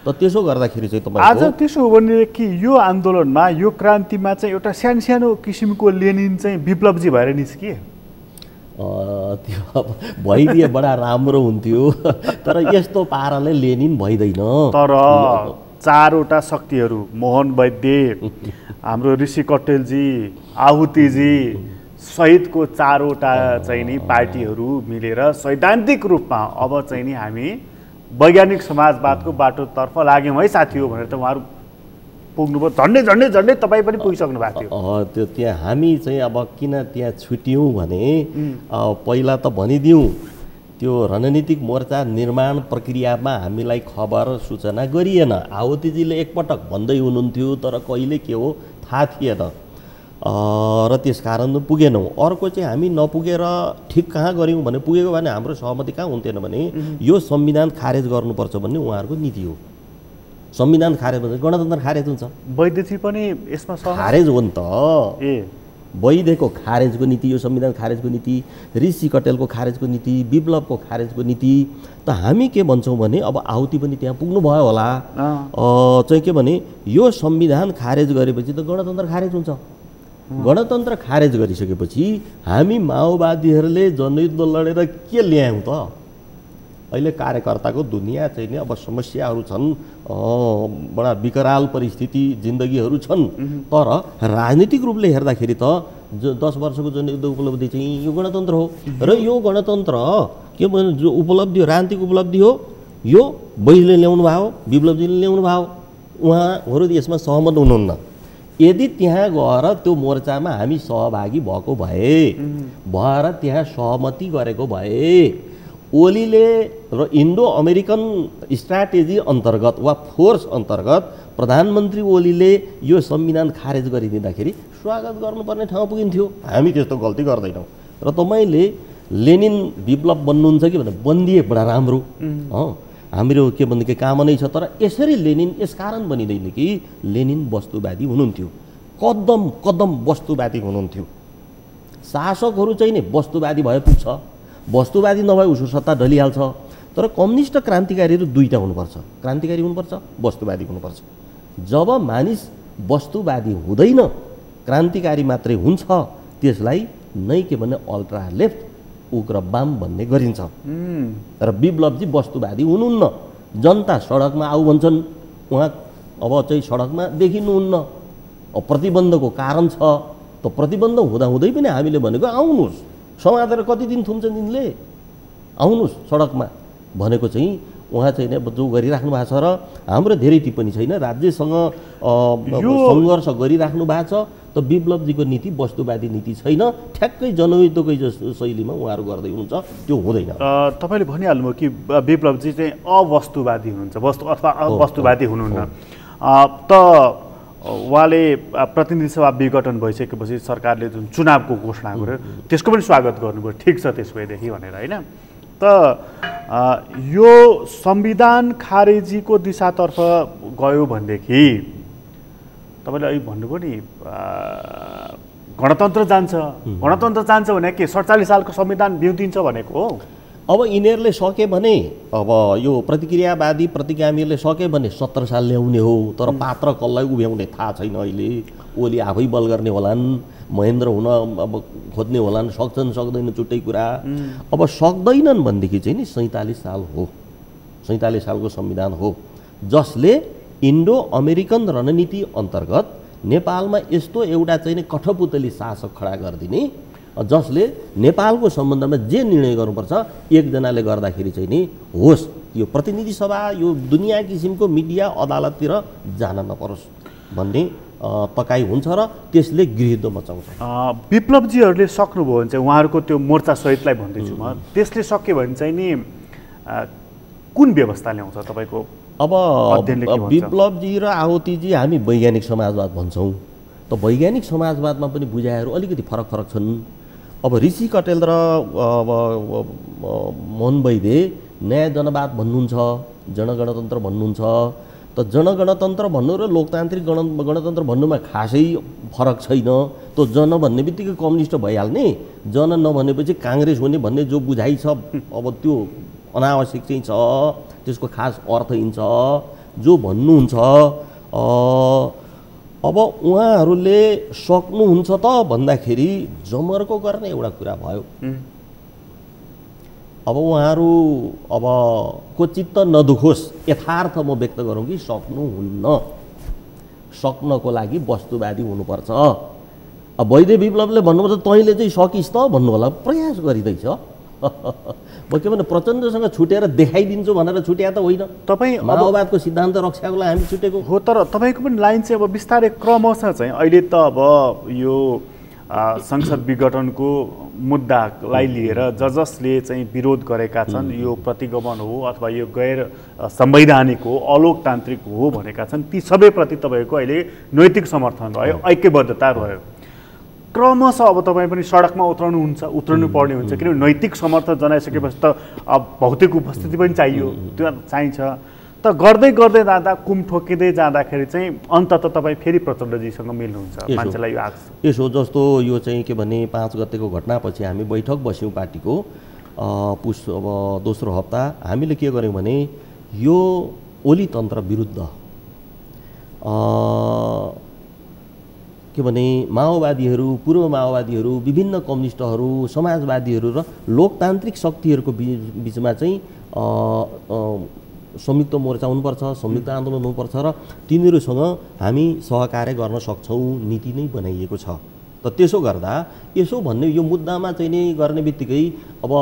त त्यसो गर्दाखेरि चाहिँ तपाईँ आज त्यसो हो भने कि यो आन्दोलनमा, यो क्रान्तिमा चाहिँ एउटा सानो किसिमको लेनिन चाहिँ विप्लवजी भएर निस्किए? त्यो भइदिए बडा राम्रो हुन्थ्यो। तर यस्तो पाराले लेनिन भइदैन। तर चारवटा शक्तिहरू, मोहन वैद्य, हाम्रो ऋषि कटेलजी, आहुतिजी सहितको चारवटा चाहिँ नि पार्टीहरू मिलेर सैद्धान्तिक रूपमा अब चाहिँ नि हामी वैज्ञानिक समाजवादको बाटोतर्फ लाग्यौँ है साथी हो भनेर त उहाँहरू पुग्नुभयो। झन्डै तपाईँ पनि पुगिसक्नु भएको थियो। त्यो त्यहाँ हामी चाहिँ अब किन त्यहाँ छुट्यौँ भने पहिला त भनिदिउँ त्यो रणनीतिक मोर्चा निर्माण प्रक्रियामा हामीलाई खबर सूचना गरिएन। आहुतिजीले एकपटक भन्दै हुनुहुन्थ्यो तर कहिले के हो थाहा थिएन र त्यसकारण पुगेनौँ। अर्को चाहिँ हामी नपुगेर ठिक कहाँ गऱ्यौँ भने पुगेको भने हाम्रो सहमति कहाँ हुन्थेन भने यो संविधान खारेज गर्नुपर्छ भन्ने उहाँहरूको नीति हो। संविधान खारेज भने गणतन्त्र खारेज हुन्छ। वैद्यजी पनि यसमा खारेज हो नि त। वैद्यको खारेजको नीति, यो संविधान खारेजको नीति, ऋषि कटेलको खारेजको नीति, विप्लवको खारेजको नीति। त हामी के भन्छौँ भने अब आहुति पनि त्यहाँ पुग्नु भयो होला चाहिँ के भने यो संविधान खारेज गरेपछि त गणतन्त्र खारेज हुन्छ। गणतन्त्र खारेज गरिसकेपछि हामी माओवादीहरूले जनयुद्ध लडेर के ल्यायौँ त? अहिले कार्यकर्ताको दुनियाँ चाहिँ नि अब समस्याहरू छन्, बडा विकराल परिस्थिति जिन्दगीहरू छन्। तर राजनीतिक रूपले हेर्दाखेरि त जो 10 वर्षको जनयुद्ध उपलब्धि चाहिँ यो गणतन्त्र हो र यो गणतन्त्र के भन्नु जो उपलब्धि हो राजनीतिक उपलब्धि हो यो बैले ल्याउनु भयो विप्लवजीले ल्याउनु भयो उहाँहरू यसमा सहमत हुनुहुन्न यदि त्यहाँ गएर त्यो मोर्चामा हामी सहभागी भएको भएर त्यहाँ सहमति गरेको भए ओलीले र इन्डो अमेरिकन स्ट्राटेजी अन्तर्गत वा फोर्स अन्तर्गत प्रधानमन्त्री ओलीले यो संविधान खारेज गरिदिँदाखेरि स्वागत गर्नुपर्ने ठाउँ पुगिन्थ्यो हामी त्यस्तो गल्ती गर्दैनौँ र तपाईँले लेनिन विप्लव बन्नुहुन्छ कि भने बनिदिए बडा राम्रो हाम्रो के भनेदेखि काम नै छ तर यसरी लेनिन यसकारण बनिँदैन कि लेनिन वस्तुवादी हुनुहुन्थ्यो कदम कदम वस्तुवादी हुनुहुन्थ्यो शासकहरू चाहिँ नि वस्तुवादी भए पुग्छ वस्तुवादी नभए उसको सत्ता ढलिहाल्छ तर कम्युनिस्ट क्रान्तिकारीहरू दुईटा हुनुपर्छ क्रान्तिकारी हुनुपर्छ वस्तुवादी हुनुपर्छ जब मानिस वस्तुवादी हुँदैन क्रान्तिकारी मात्रै हुन्छ त्यसलाई नै के भने अल्ट्रा लेफ्ट उग्रवाम भन्ने गरिन्छ र विप्लवजी वस्तुवादी हुनुहुन्न जनता सडकमा आऊ भन्छन् उहाँ अब चाहिँ सडकमा देखिनुहुन्न प्रतिबन्धको कारण छ त प्रतिबन्ध हुँदाहुँदै पनि हामीले भनेको आउनुहोस् समातेर कति दिन थुन्छ दिनले आउनुहोस् सडकमा भनेको चाहिँ उहाँ चाहिँ जो गरिराख्नु भएको छ र हाम्रो धेरै टिप्पणी छैन राज्यसँग सङ्घर्ष गरिराख्नु भएको छ त विप्लवजीको नीति वस्तुवादी नीति छैन ठ्याक्कै जनयुद्धकै शैलीमा उहाँहरू गर्दै हुनुहुन्छ त्यो हुँदैन तपाईँले भनिहाल्नुभयो कि विप्लवजी चाहिँ अवस्तुवादी हुनुहुन्छ अथवा अवस्तुवादी हुनुहुन्न त उहाँले प्रतिनिधि सभा विघटन भइसकेपछि सरकारले जुन चुनावको घोषणा गर्यो त्यसको पनि स्वागत गर्नुभयो ठिक छ त्यसो भएदेखि भनेर होइन त यो संविधान खारेजीको दिशातर्फ गयो भनेदेखि तपाईँले अहिले भन्नुभयो नि गणतन्त्र जान्छ भने के 47 सालको संविधान बिउतिन्छ भनेको हो अब यिनीहरूले सके भने अब यो प्रतिक्रियावादी प्रतिगामीहरूले सके भने 70 साल ल्याउने हो तर पात्र कसलाई उभ्याउने थाहा छैन अहिले ओली आफै बल गर्ने होलान् महेन्द्र हुन अब खोज्ने होलान् सक्छन् सक्दैन छुट्टै कुरा अब सक्दैनन् भनेदेखि चाहिँ नि 47 साल हो 47 सालको संविधान हो जसले इन्डो अमेरिकन रणनीति अन्तर्गत नेपालमा यस्तो एउटा चाहिँ नि कठपुतली शासक खडा गरिदिने जसले नेपालको सम्बन्धमा जे निर्णय गर्नुपर्छ एकजनाले गर्दाखेरि चाहिँ नि होस् यो प्रतिनिधि सभा यो दुनियाँ किसिमको मिडिया अदालततिर जान नपरोस् भन्ने तकाइ हुन्छ र त्यसले गृहयुद्ध मचाउँछ विप्लवजीहरूले सक्नुभयो भने चाहिँ उहाँहरूको त्यो मोर्चा सहितलाई भन्दैछु म त्यसले सक्यो भने चाहिँ नि कुन व्यवस्था ल्याउँछ तपाईँको अब विप्लवजी र आहुतिजी हामी वैज्ञानिक समाजवाद भन्छौँ त वैज्ञानिक समाजवादमा पनि बुझाइहरू अलिकति फरक छन् अब ऋषि कटेल र मोहन वैद्य न्याय जनवाद भन्नुहुन्छ जनगणतन्त्र भन्नुहुन्छ त जनगणतन्त्र भन्नु र लोकतान्त्रिक गणतन्त्र भन्नुमा खासै फरक छैन त्यो जन भन्ने बित्तिकै कम्युनिस्ट भइहाल्ने जन नभनेपछि काङ्ग्रेस हुने भन्ने जो बुझाइ छ अब त्यो अनावश्यक चाहिँ छ त्यसको खास अर्थहीन छ जो भन्नुहुन्छ अब उहाँहरूले सक्नुहुन्छ त भन्दाखेरि जमर्को गर्ने एउटा कुरा भयो अब उहाँहरू अब को चित्त नदुखोस् यथार्थ म व्यक्त गरौँ कि सक्नुहुन्न सक्नको लागि वस्तुवादी हुनुपर्छ अब वैद्य विप्लवले भन्नुपर्छ तैँले चाहिँ सकिस् त भन्नु होला प्रयास गरिँदैछ म के भने प्रचण्डसँग छुटेर देखाइदिन्छु भनेर छुट्या त होइन तपाईँ माओवादको सिद्धान्त रक्षाको लागि हामी छुटेको हो तर तपाईँको पनि लाइन चाहिँ अब बिस्तारै क्रमशः चाहिँ अहिले त अब यो संसद विघटनको मुद्दालाई लिएर जसले चाहिँ विरोध गरेका छन् यो प्रतिगमन हो अथवा यो गैर संवैधानिक हो अलोकतान्त्रिक हो भनेका छन् ती सबैप्रति तपाईँको अहिले नैतिक समर्थन रह्यो ऐक्यबद्धता रह्यो क्रमशः अब तपाईँ पनि सडकमा उत्रनु पर्ने हुन्छ किनभने नैतिक समर्थन जनाइसकेपछि त अब भौतिक उपस्थिति पनि चाहियो त्यो चाहिन्छ त गर्दै गर्दै जाँदा कुम ठोकिँदै जाँदाखेरि चाहिँ अन्तत तपाईँ फेरि प्रचण्डजीसँग मिल्नुहुन्छ मान्छेलाई यो आग्छ यसो जस्तो यो चाहिँ के भने 5 गतेको घटनापछि हामी बैठक बस्यौँ पार्टीको पुस अब दोस्रो हप्ता हामीले के गर्यौँ भने यो ओली तन्त्र विरुद्ध के भने माओवादीहरू पूर्व माओवादीहरू विभिन्न कम्युनिस्टहरू समाजवादीहरू र लोकतान्त्रिक शक्तिहरूको बिचमा चाहिँ संयुक्त मोर्चा हुनुपर्छ संयुक्त आन्दोलन हुनुपर्छ र तिनीहरूसँग हामी सहकार्य गर्न सक्छौँ नीति नै बनाइएको छ त त्यसो गर्दा यसो भन्ने यो मुद्दामा चाहिँ नि गर्ने बित्तिकै अब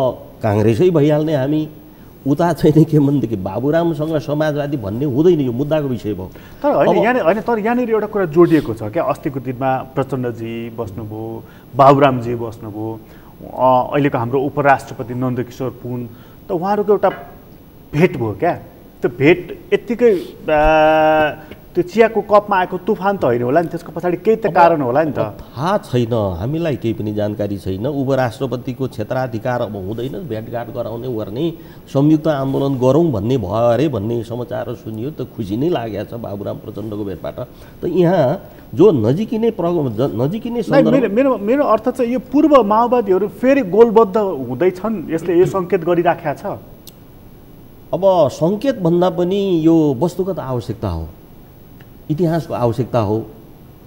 काङ्ग्रेसै भइहाल्ने हामी उता चाहिँ नि के भनेदेखि बाबुरामसँग समाजवादी भन्ने हुँदैन, यो मुद्दाको विषय भयो। तर यहाँनिर एउटा कुरा जोडिएको छ क्या, अस्तिको दिनमा प्रचण्डजी बस्नुभयो, बाबुरामजी बस्नुभयो, अहिलेको हाम्रो उपराष्ट्रपति नन्दकिशोर पुन, त उहाँहरूको एउटा भेट भयो क्या। त्यो भेट यत्तिकै त्यो चियाको कपमा आएको तुफान त होइन होला नि, त्यसको पछाडि केही त कारण होला नि त। थाहा छैन, हामीलाई केही पनि जानकारी छैन। उपराष्ट्रपतिको क्षेत्राधिकार अब हुँदैन, भेटघाट गराउने गर्ने, संयुक्त आन्दोलन गरौँ भन्ने भयो अरे भन्ने समाचार सुनियो, त खुसी नै लागेको छ बाबुराम प्रचण्डको भेटबाट। त यहाँ जो नजिकिने मेरो अर्थ चाहिँ यो पूर्व माओवादीहरू फेरि गोलबद्ध हुँदैछन्, यसले यो सङ्केत गरिराखेको छ। अब सङ्केत भन्दा पनि यो वस्तुगत आवश्यकता हो, इतिहासको आवश्यकता हो।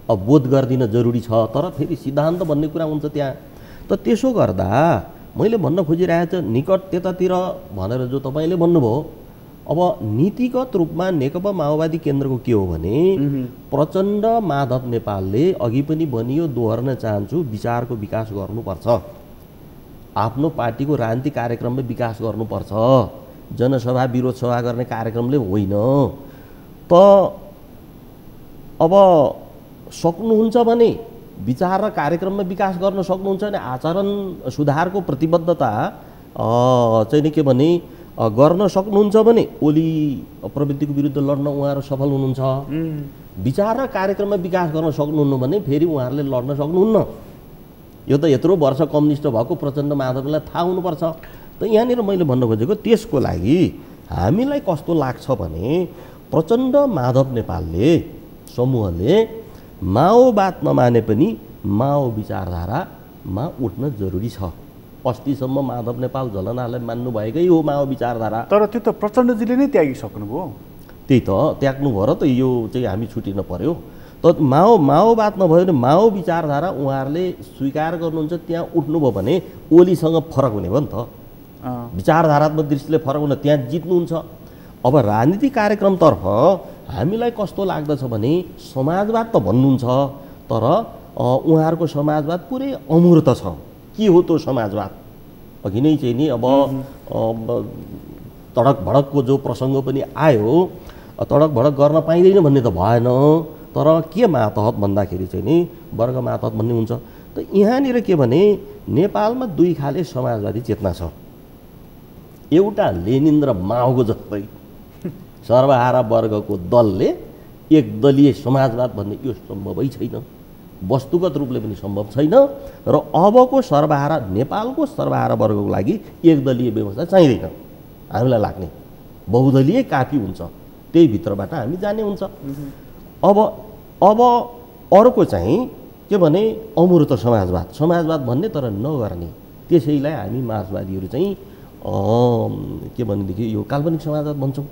अब बोध गरिदिन जरुरी छ, तर फेरि सिद्धान्त भन्ने कुरा हुन्छ त्यहाँ। त त्यसो गर्दा मैले भन्न खोजिरहेको छु निकट त्यतातिर भनेर जो तपाईँले भन्नुभयो, अब नीतिगत रूपमा नेकपा माओवादी केन्द्रको के हो भने प्रचण्ड माधव नेपालले अघि पनि भनियो, दोहोर्न चाहन्छु, विचारको विकास गर्नुपर्छ, आफ्नो पार्टीको राजनीतिक कार्यक्रमले विकास गर्नुपर्छ, जनसभा विरोध सभा गर्ने कार्यक्रमले होइन। त अब सक्नुहुन्छ भने विचार र कार्यक्रममा विकास गर्न सक्नुहुन्छ भने आचरण सुधारको प्रतिबद्धता चाहिँ नि के भने गर्न सक्नुहुन्छ भने ओली प्रवृत्तिको विरुद्ध लड्न उहाँहरू सफल हुनुहुन्छ। विचार र कार्यक्रममा विकास गर्न सक्नुहुन्न भने फेरि उहाँहरूले लड्न सक्नुहुन्न। यो त यत्रो वर्ष कम्युनिस्ट भएको प्रचण्ड माधवलाई थाहा हुनुपर्छ। त यहाँनिर मैले भन्न खोजेको त्यसको लागि हामीलाई कस्तो लाग्छ भने प्रचण्ड माधव नेपालले समूहले माओवाद नमाने पनि माओ विचारधारामा उठ्न जरुरी छ। अस्तिसम्म माधव नेपाल झलनालाई मान्नुभएकै हो माओ विचारधारा, तर त्यो त प्रचण्डजीले नै त्यागिसक्नुभयो। त्यही त त्याग्नु भयो र त यो चाहिँ हामी छुटिन पर्यो। त माओवाद नभयो भने माओ विचारधारा उहाँहरूले स्वीकार गर्नुहुन्छ, त्यहाँ उठ्नुभयो भने ओलीसँग फरक हुने भयो नि त। विचारधारात्मक दृष्टिले फरक हुन त्यहाँ जित्नुहुन्छ। अब राजनीतिक कार्यक्रमतर्फ हामीलाई कस्तो लाग्दछ भने समाजवाद त भन्नुहुन्छ, तर उहाँहरूको समाजवाद पुरै अमूर्त छ। के हो त्यो समाजवाद? अघि नै चाहिँ नि अब तडक भडकको जो प्रसङ्ग पनि आयो, तडक भडक गर्न पाइँदैन भन्ने त भएन, तर के मातहत भन्दाखेरि चाहिँ नि वर्ग मातहत भन्ने हुन्छ। त यहाँनिर के भने नेपालमा दुई खाले समाजवादी चेतना छ। एउटा लेनिन र माओको जस्तै सर्वहारा वर्गको दलले एकदलीय समाजवाद भन्ने यो सम्भवै छैन, वस्तुगत रूपले पनि सम्भव छैन। र अबको सर्वहारा नेपालको सर्वहारा वर्गको लागि एकदलीय व्यवस्था चाहिँदैन, हामीलाई लाग्ने बहुदलीय काफी हुन्छ, त्यही भित्रबाट हामी जाने हुन्छ। अब अर्को चाहिँ के भने अमूर्त समाजवाद भन्ने तर नगर्ने, त्यसैलाई हामी मार्क्सवादीहरू चाहिँ के भनेदेखि यो काल्पनिक समाजवाद भन्छौँ,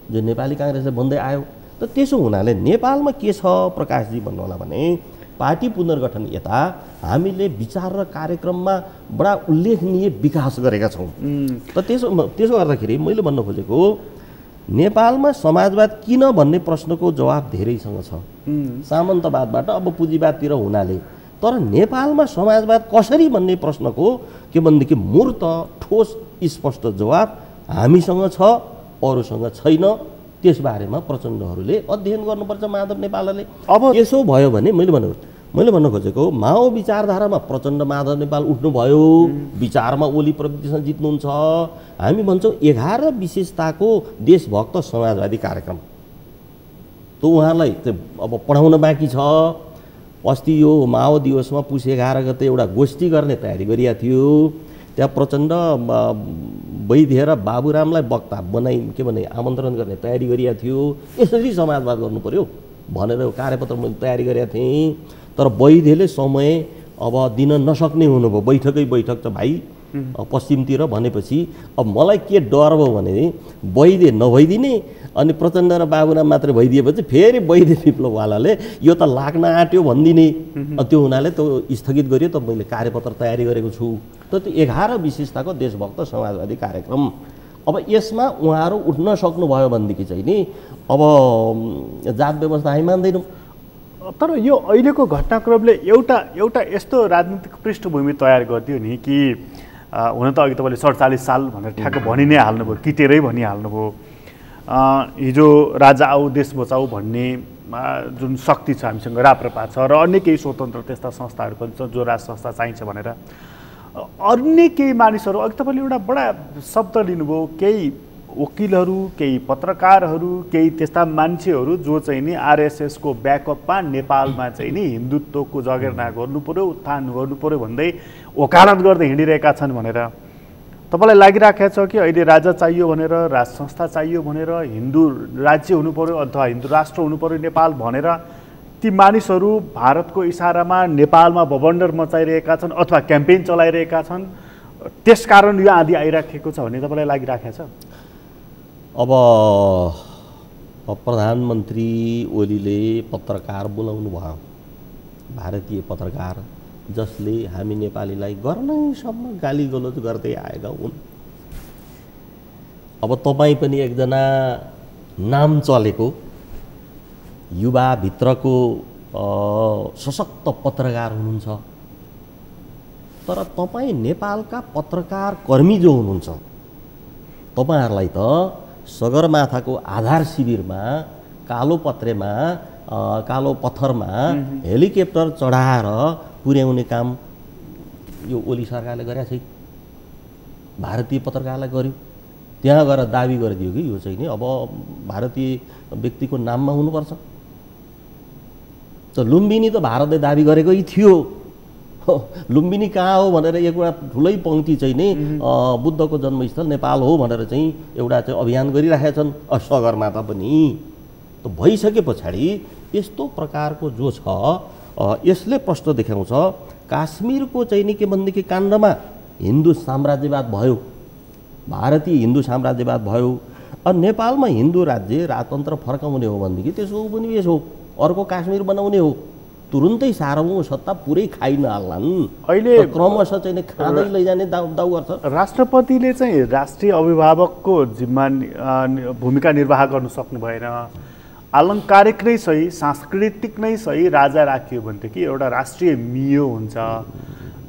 जो नेपाली काङ्ग्रेसले भन्दै आयो। त त्यसो हुनाले नेपालमा के छ प्रकाशजी भन्नु होला भने पार्टी पुनर्गठन यता हामीले विचार र कार्यक्रममा बडा उल्लेखनीय विकास गरेका छौँ। त त्यसो गर्दाखेरि मैले भन्न खोजेको नेपालमा समाजवाद किन भन्ने प्रश्नको जवाब धेरैसँग छ, सामन्तवादबाट अब पुँजीवादतिर हुनाले। तर नेपालमा समाजवाद कसरी भन्ने प्रश्नको के भनेदेखि मूर्त ठोस स्पष्ट जवाब हामीसँग छ, अरूसँग छैन। त्यसबारेमा प्रचण्डहरूले अध्ययन गर्नुपर्छ माधव नेपालले। अब यसो भयो भने मैले भन्न खोजेको माओ विचारधारामा प्रचण्ड माधव नेपाल उठ्नुभयो, विचारमा ओली प्रवृत्तिसँग जित्नुहुन्छ। हामी भन्छौँ 11 विशेषताको देशभक्त समाजवादी कार्यक्रम त उहाँलाई अब पढाउन बाँकी छ। अस्ति यो माओ दिवसमा पुस 11 गते एउटा गोष्ठी गर्ने तयारी गरिएको थियो, त्यहाँ प्रचण्ड वैद्य र बाबुरामलाई वक्ता बनाइ के भने आमन्त्रण गर्ने तयारी गरिएको थियो। यसरी समाजवाद गर्नु पर्यो भनेर कार्यपत्र मैले तयारी गरेको थिएँ, तर वैद्यले समय अब दिन नसक्ने हुनुभयो, बैठक छ भाइ पश्चिमतिर भनेपछि अब मलाई के डर भयो भने वैद्य नभइदिने अनि प्रचण्ड र बाबुराम मात्रै भइदिएपछि फेरि वैद्य विप्लववालाले यो त लाग्न आँट्यो भनिदिने। त्यो हुनाले त्यो स्थगित गरियो। त मैले कार्यपत्र तयारी गरेको छु, त त्यो 11 विशेषताको देशभक्त समाजवादी कार्यक्रम। अब यसमा उहाँहरू उठ्न सक्नुभयो भनेदेखि चाहिँ नि अब जात व्यवस्था हामी मान्दैनौँ। तर यो अहिलेको घटनाक्रमले एउटा यस्तो राजनीतिक पृष्ठभूमि तयार गरिदियो नि कि हुन त अघि तपाईँले 47 साल भनेर ठ्याक्क भनि नै हाल्नुभयो, किटेरै भनिहाल्नुभयो। हिजो राजा आऊ देश बचाऊ भन्ने जुन शक्ति छ हामीसँग राप्रपा छ र अन्य केही स्वतन्त्र त्यस्ता संस्थाहरू पनि छ जो राज संस्था चाहिन्छ भनेर अन्य केही मानिसहरू, अघि तपाईँले एउटा बडा शब्द लिनुभयो, केही वकिलहरू, केही पत्रकारहरू, केही त्यस्ता मान्छेहरू जो चाहिँ नि आरएसएसको ब्याकअपमा नेपालमा चाहिँ नि हिन्दुत्वको जगेर्ना गर्नु पर्यो, उत्थान गर्नु पर्यो भन्दै वकालत गर्दै हिँडिरहेका छन् भनेर तपाईँलाई लागिराखेको छ कि अहिले राजा चाहियो भनेर, राज संस्था चाहियो भनेर, हिन्दू राज्य हुनु पर्यो अथवा हिन्दू राष्ट्र हुनु पर्यो नेपाल भनेर ती मानिसहरू भारतको इसारामा नेपालमा भवन्डर मचाइरहेका छन् अथवा क्याम्पेन चलाइरहेका छन्, त्यसकारण यो आदि आइराखेको छ भन्ने तपाईँलाई लागिराखेको छ? अब प्रधानमन्त्री ओलीले पत्रकार बोलाउनु भयो, भारतीय पत्रकार जसले हामी नेपालीलाई गर्नैसम्म गाली गलोच गर्दै आएका हुन्। अब तपाईँ पनि एकजना नाम चलेको युवाभित्रको सशक्त पत्रकार हुनुहुन्छ, तर तपाईँ नेपालका पत्रकार कर्मी जो हुनुहुन्छ तपाईँहरूलाई त सगरमाथाको आधार शिविरमा कालो पत्थरमा हेलिकप्टर चढाएर पुर्याउने काम यो ओली सरकारले गरेका छैन, भारतीय पत्रकारलाई गर्यो। त्यहाँ गएर दाबी गरिदियो कि यो चाहिँ नि अब भारतीय व्यक्तिको नाममा हुनुपर्छ। त लुम्बिनी त भारतले दाबी गरेकै थियो, लुम्बिनी कहाँ हो भनेर एउटा ठुलै पंक्ति चाहिँ नि बुद्धको जन्मस्थल नेपाल हो भनेर चाहिँ एउटा चाहिँ अभियान गरिरहेका छन् सगरमाथा पनि। त भइसके पछाडि यस्तो प्रकारको जो छ यसले प्रश्न देखाउँछ काश्मीरको चाहिँ नि के भनेदेखि काण्डमा हिन्दू साम्राज्यवाद भयो, भारतीय हिन्दू साम्राज्यवाद भयो। नेपालमा हिन्दू राज्य राजतन्त्र फर्काउने हो भनेदेखि त्यसो उपनिवेश हो, अर्को काश्मीर बनाउने हो, तुरुन्तै सार्वभौम सत्ता पुरै खाइ नहाल्लान्। अहिले क्रमशः चाहिँ खाँदै लैजाने दाउ गर्छ। राष्ट्रपतिले चाहिँ राष्ट्रिय अभिभावकको जिम्मा भूमिका निर्वाह गर्न सक्नु भएन, आलङ्कारिक नै सही, सांस्कृतिक नै सही राजा राखियो भनेदेखि एउटा राष्ट्रिय मियो हुन्छ,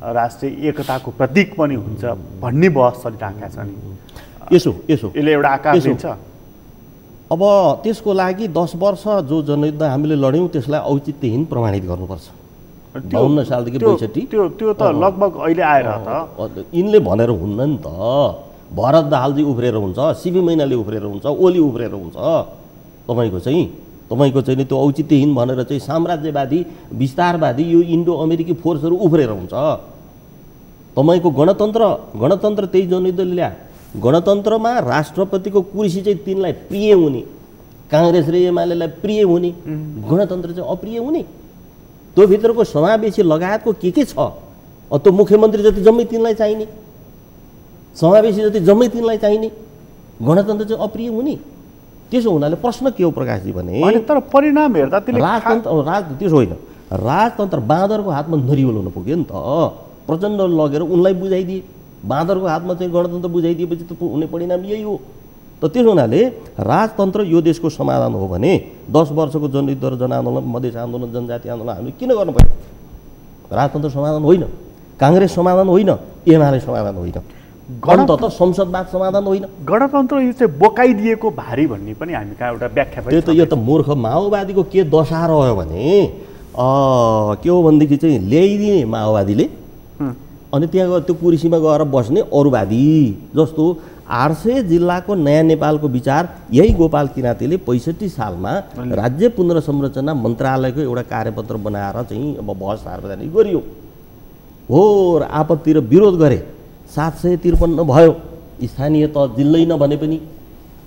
राष्ट्रिय एकताको प्रतीक पनि हुन्छ भन्ने बहस चलिरहेका छ नि। यसो यसले एउटा आकार दिन्छ। अब त्यसको लागि 10 वर्ष जो जनयुद्ध हामीले लड्यौँ त्यसलाई औचित्यहीन प्रमाणित गर्नुपर्छ। 52 सालदेखि 62 त्यो त लगभग अहिले आएर त यिनले भनेर हुन्न नि त। भरत दाहालजी उफ्रेर हुन्छ, सिबी मैनाले उफ्रेर हुन्छ, ओली उफ्रेर हुन्छ। तपाईँको चाहिँ त्यो औचित्यहीन भनेर चाहिँ साम्राज्यवादी विस्तारवादी यो इन्डो अमेरिकी फोर्सहरू उफ्रेर हुन्छ। तपाईँको गणतन्त्र त्यही जनयुद्धले ल्या। गणतन्त्रमा राष्ट्रपतिको कुर्सी चाहिँ तिनलाई प्रिय हुने, काङ्ग्रेस र एमालेलाई प्रिय हुने, गणतन्त्र चाहिँ अप्रिय हुने। त्यो भित्रको समावेशी लगायतको के छ त्यो मुख्यमन्त्री जति जम्मै तिनलाई चाहिने, समावेशी जति जम्मै तिनलाई चाहिने, गणतन्त्र चाहिँ अप्रिय हुने। त्यसो हुनाले प्रश्न के हो प्रकाशजी भने तर परिणाम हेर्दा त्यसो होइन, राजतन्त्र बाँदरको हातमा नरिवल हुन पुग्यो नि त। प्रचण्ड लगेर उनलाई बुझाइदिए, बाँदरको हातमा चाहिँ गणतन्त्र बुझाइदिएपछि त हुने परिणाम यही हो। त त्यसो हुनाले राजतन्त्र यो देशको समाधान हो भने 10 वर्षको जनयुद्ध र जनआन्दोलन, मधेस आन्दोलन, जनजाति आन्दोलन हामीले किन गर्नु पर्यो? राजतन्त्र समाधान होइन, काङ्ग्रेस समाधान होइन, एमाले समाधान होइन, गणतन्त्र संसदवाद समाधान होइन। गणतन्त्र यो चाहिँ बोकाइदिएको भारी भन्ने पनि हामी कहाँ एउटा व्याख्या पनि यो त मूर्ख माओवादीको के दशा रह्यो भने के हो भनेदेखि चाहिँ ल्याइदिने माओवादीले अनि त्यहाँ त्यो कुर्सीमा गएर बस्ने अरूवादी। जस्तो 800 जिल्लाको नयाँ नेपालको विचार यही गोपाल किराँतीले 65 सालमा राज्य पुनर्संरचना मन्त्रालयको एउटा कार्यपत्र बनाएर चाहिँ अब बहस सार्वजनिक गरियो हो र आपत्ति र विरोध गरे। 753 भयो, स्थानीय तह जिल्दैन भने पनि।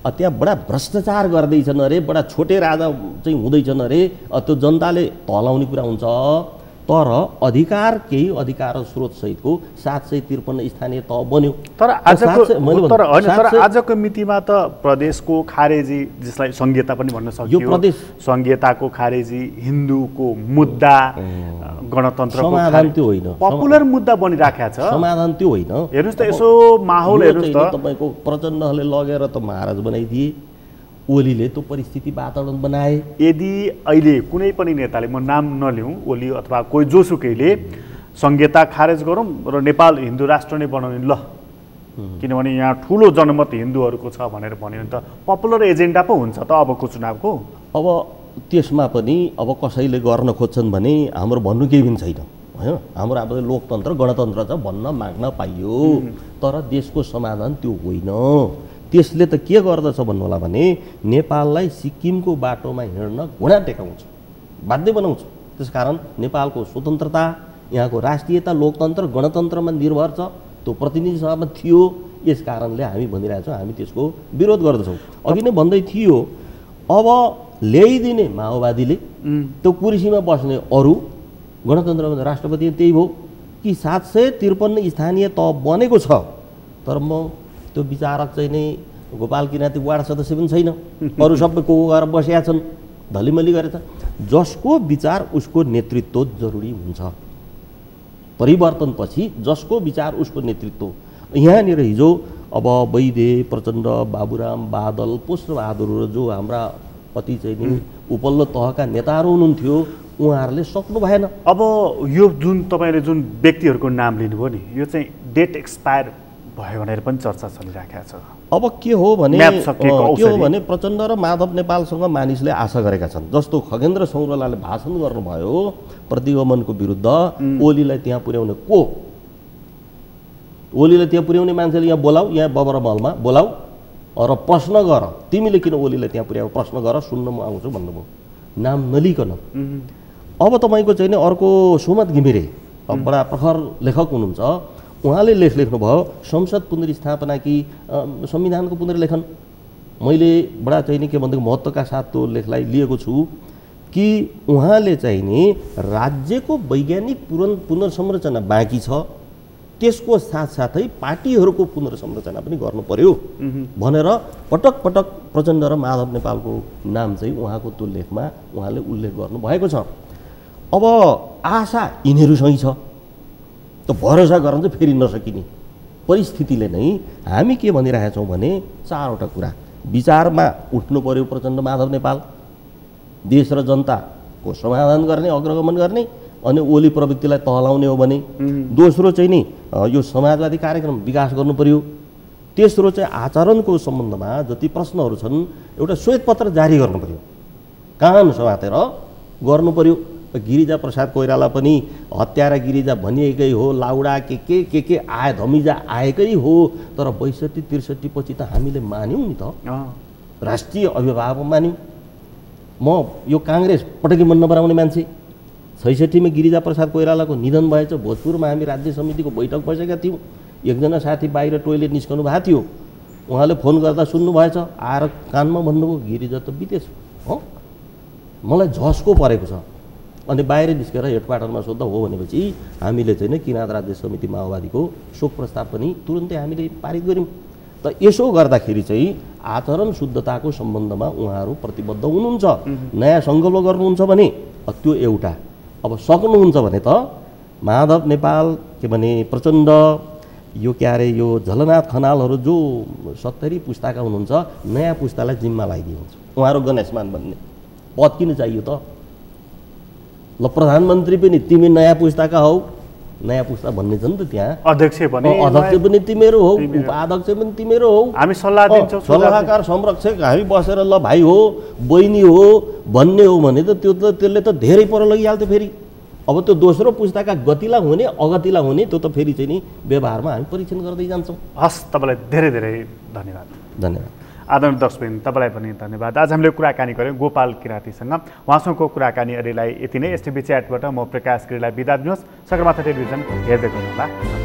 त्यहाँ बडा भ्रष्टाचार गर्दैछन् अरे, बडा छोटे राजा चाहिँ हुँदैछन् अरे, त्यो जनताले तलाउने कुरा हुन्छ। तर अधिकार केही अधिकार स्रोत सहितको 753 स्थानीय तह बन्यो। तर आजको मितिमा त प्रदेशको खारेजी, जसलाई संघीयता पनि भन्न सकियो, यो प्रदेश संघीयताको खारेजी, हिन्दूको मुद्दा, गणतन्त्रको समाधान त्यो होइन, पपुलर मुद्दा बनिराखेको छ। समाधान त्यो होइन। हेर्नुस् त यसो माहौल हेर्नुस् त, तपाईको प्रचण्डले लगेर त महाराज बनाइदिए, ओलीले त्यो परिस्थिति वातावरण बनाए। यदि अहिले कुनै पनि नेताले, म नाम नलिउँ, ओली अथवा कोही जोसुकैले संहिता खारेज गरौँ र नेपाल हिन्दू राष्ट्र नै बनाउने, ल किनभने यहाँ ठुलो जनमत हिन्दूहरूको छ भनेर भन्यो भने त पपुलर एजेन्डा पो हुन्छ त अबको चुनावको। अब त्यसमा पनि अब कसैले गर्न खोज्छन् भने हाम्रो भन्नु केही पनि छैन होइन। हाम्रो अब लोकतन्त्र गणतन्त्र छ भन्न माग्न पाइयो, तर देशको समाधान त्यो होइन। त्यसले त के गर्दछ भन्नु होला भने नेपाललाई सिक्किमको बाटोमा हिँड्न घुँडा टेकाउँछ, बाध्य बनाउँछ। त्यसकारण नेपालको स्वतन्त्रता, यहाँको राष्ट्रियता, लोकतन्त्र, गणतन्त्रमा निर्भर छ। त्यो प्रतिनिधि सभामा थियो, यस कारणले हामी भनिरहेछौँ हामी त्यसको विरोध गर्दछौँ। अघि नै भन्दै थियो अब ल्याइदिने माओवादीले त्यो कुर्सीमा बस्ने अरू, गणतन्त्रमा राष्ट्रपति त्यही भयो कि 753 स्थानीय तह बनेको छ, तर म त्यो विचारक चाहिँ नै गोपाल किराती वार्ड सदस्य पनि छैन, अरू सबै को गएर बसेका छन्, धलिमली गरेछ। जसको विचार उसको नेतृत्व जरुरी हुन्छ। परिवर्तनपछि जसको विचार उसको नेतृत्व। यहाँनिर हिजो अब वैदे, प्रचण्ड, बाबुराम, बादल, पुष्पबहादुर जो हाम्रा अति चाहिँ नि उपल्लो तहका नेताहरू हुनुहुन्थ्यो, उहाँहरूले सक्नु भएन। अब यो जुन तपाईँले जुन व्यक्तिहरूको नाम लिनुभयो नि, यो चाहिँ डेट एक्सपायर भयो भनेर पनि चर्चा चलिरहेको छ। अब के हो भने प्रचण्ड र माधव नेपालसँग मानिसले आशा गरेका छन्। जस्तो खगेन्द्र सौरलाले भाषण गर्नुभयो प्रतिगमनको विरुद्ध, ओलीलाई त्यहाँ पुर्याउने को? ओलीलाई त्यहाँ पुर्याउने मान्छेले यहाँ बोलाऊ, यहाँ बबर महलमा बोलाऊ र प्रश्न गर, तिमीले किन ओलीलाई त्यहाँ पुर्याऊ, प्रश्न गर, सुन्न म आउँछु भन्नुभयो, नाम नलिकन। अब तपाईँको चाहिँ नि अर्को सुमत घिमिरे बडा प्रखर लेखक हुनुहुन्छ, उहाँले लेख लेख्नुभयो संसद पुनर्स्थापना कि संविधानको पुनर्लेखन। मैले बडा चाहिँ नि के भन्दा महत्त्वका साथ त्यो लेखलाई लिएको छु कि उहाँले चाहिँ नि राज्यको वैज्ञानिक पुनर्संरचना बाँकी छ, त्यसको साथसाथै पार्टीहरूको पुनर्संरचना पनि गर्नु पर्यो भनेर पटक पटक प्रचण्ड र माधव नेपालको नाम चाहिँ उहाँको त्यो लेखमा उहाँले उल्लेख गर्नुभएको छ। अब आशा यिनीहरूसँग छ, त भरोसा गर्न चाहिँ फेरि नसकिने परिस्थितिले नै हामी के भनिरहेछौँ भने चारवटा कुरा विचारमा उठ्नु पर्यो। प्रचण्ड, माधव नेपाल देश र जनताको समाधान गर्ने, अग्रगमन गर्ने, अनि ओली प्रवृत्तिलाई तहलाउने हो भने। दोस्रो चाहिँ नि यो समाजवादी कार्यक्रम विकास गर्नु पर्यो। तेस्रो चाहिँ आचरणको सम्बन्धमा जति प्रश्नहरू छन् एउटा श्वेतपत्र जारी गर्नु पर्यो, कान समातेर गर्नु पर्यो। गिरिजा प्रसाद कोइराला पनि हत्यारा गिरिजा भनिएकै हो, लाउडा के आए धमिजा आएकै हो, तर 62-63 पछि त हामीले मान्यौँ नि त, राष्ट्रिय अभिभावक मान्यौँ। म यो काङ्ग्रेस पटकै मन नपराउने मान्छे। 66 गिरिजा प्रसाद कोइरालाको निधन भएछ, भोजपुरमा हामी राज्य समितिको बैठक बसेका थियौँ, एकजना साथी बाहिर टोइलेट निस्कनु भएको थियो, उहाँले फोन गर्दा सुन्नुभएछ, आएर कानमा भन्नुभयो गिरिजा त बितेछ हो, मलाई झस्को परेको छ। अनि बाहिर निस्केर हेडक्वार्टरमा सोद्धा हो भनेपछि हामीले चाहिँ किराँत राज्य समिति माओवादीको शोक प्रस्ताव पनि तुरुन्तै हामीले पारित गऱ्यौँ। त यसो गर्दाखेरि चाहिँ आचरण शुद्धताको सम्बन्धमा उहाँहरू प्रतिबद्ध हुनुहुन्छ, नयाँ सङ्कल्प गर्नुहुन्छ भने त्यो एउटा। अब सक्नुहुन्छ भने त माधव नेपाल के भने प्रचण्ड, यो के अरे यो झलनाथ खनालहरू जो 70 पुस्ताका हुनुहुन्छ, नयाँ पुस्तालाई जिम्मा लगाइदिनुहुन्छ। उहाँहरू गणेशमान भन्ने पद किन चाहियो त? ल प्रधानमन्त्री पनि तिमी नयाँ पुस्ताका हौ, नयाँ पुस्ता भन्ने छ नि त त्यहाँ, अध्यक्ष पनि तिमीहरू हौ, उपाध्यक्ष पनि तिमीहरू हौ, हामी सल्लाह दिन्छौँ, सल्लाहकार संरक्षक हामी बसेर ल भाइ हो बहिनी हो भन्ने हो भने त त्यो त त्यसले त धेरै पर लगिहाल्थ्यो। फेरि अब त्यो दोस्रो पुस्ताका गतिला हुने अगतिला हुने त्यो त फेरि चाहिँ नि व्यवहारमा हामी परीक्षण गर्दै जान्छौँ। हस्, तपाईँलाई धेरै धेरै धन्यवाद। धन्यवाद। आदरणीय दर्शकबिन, तपाईँलाई पनि धन्यवाद। आज हामीले कुराकानी गऱ्यौँ गोपाल किरातीसँग। उहाँसँगको कुराकानी अहिलेलाई यति नै। एसटिभी च्याटबाट म प्रकाश गिरीलाई बिदा दिनुहोस्। सगरमाथा टेलिभिजन हेर्दै गर्नुहोला।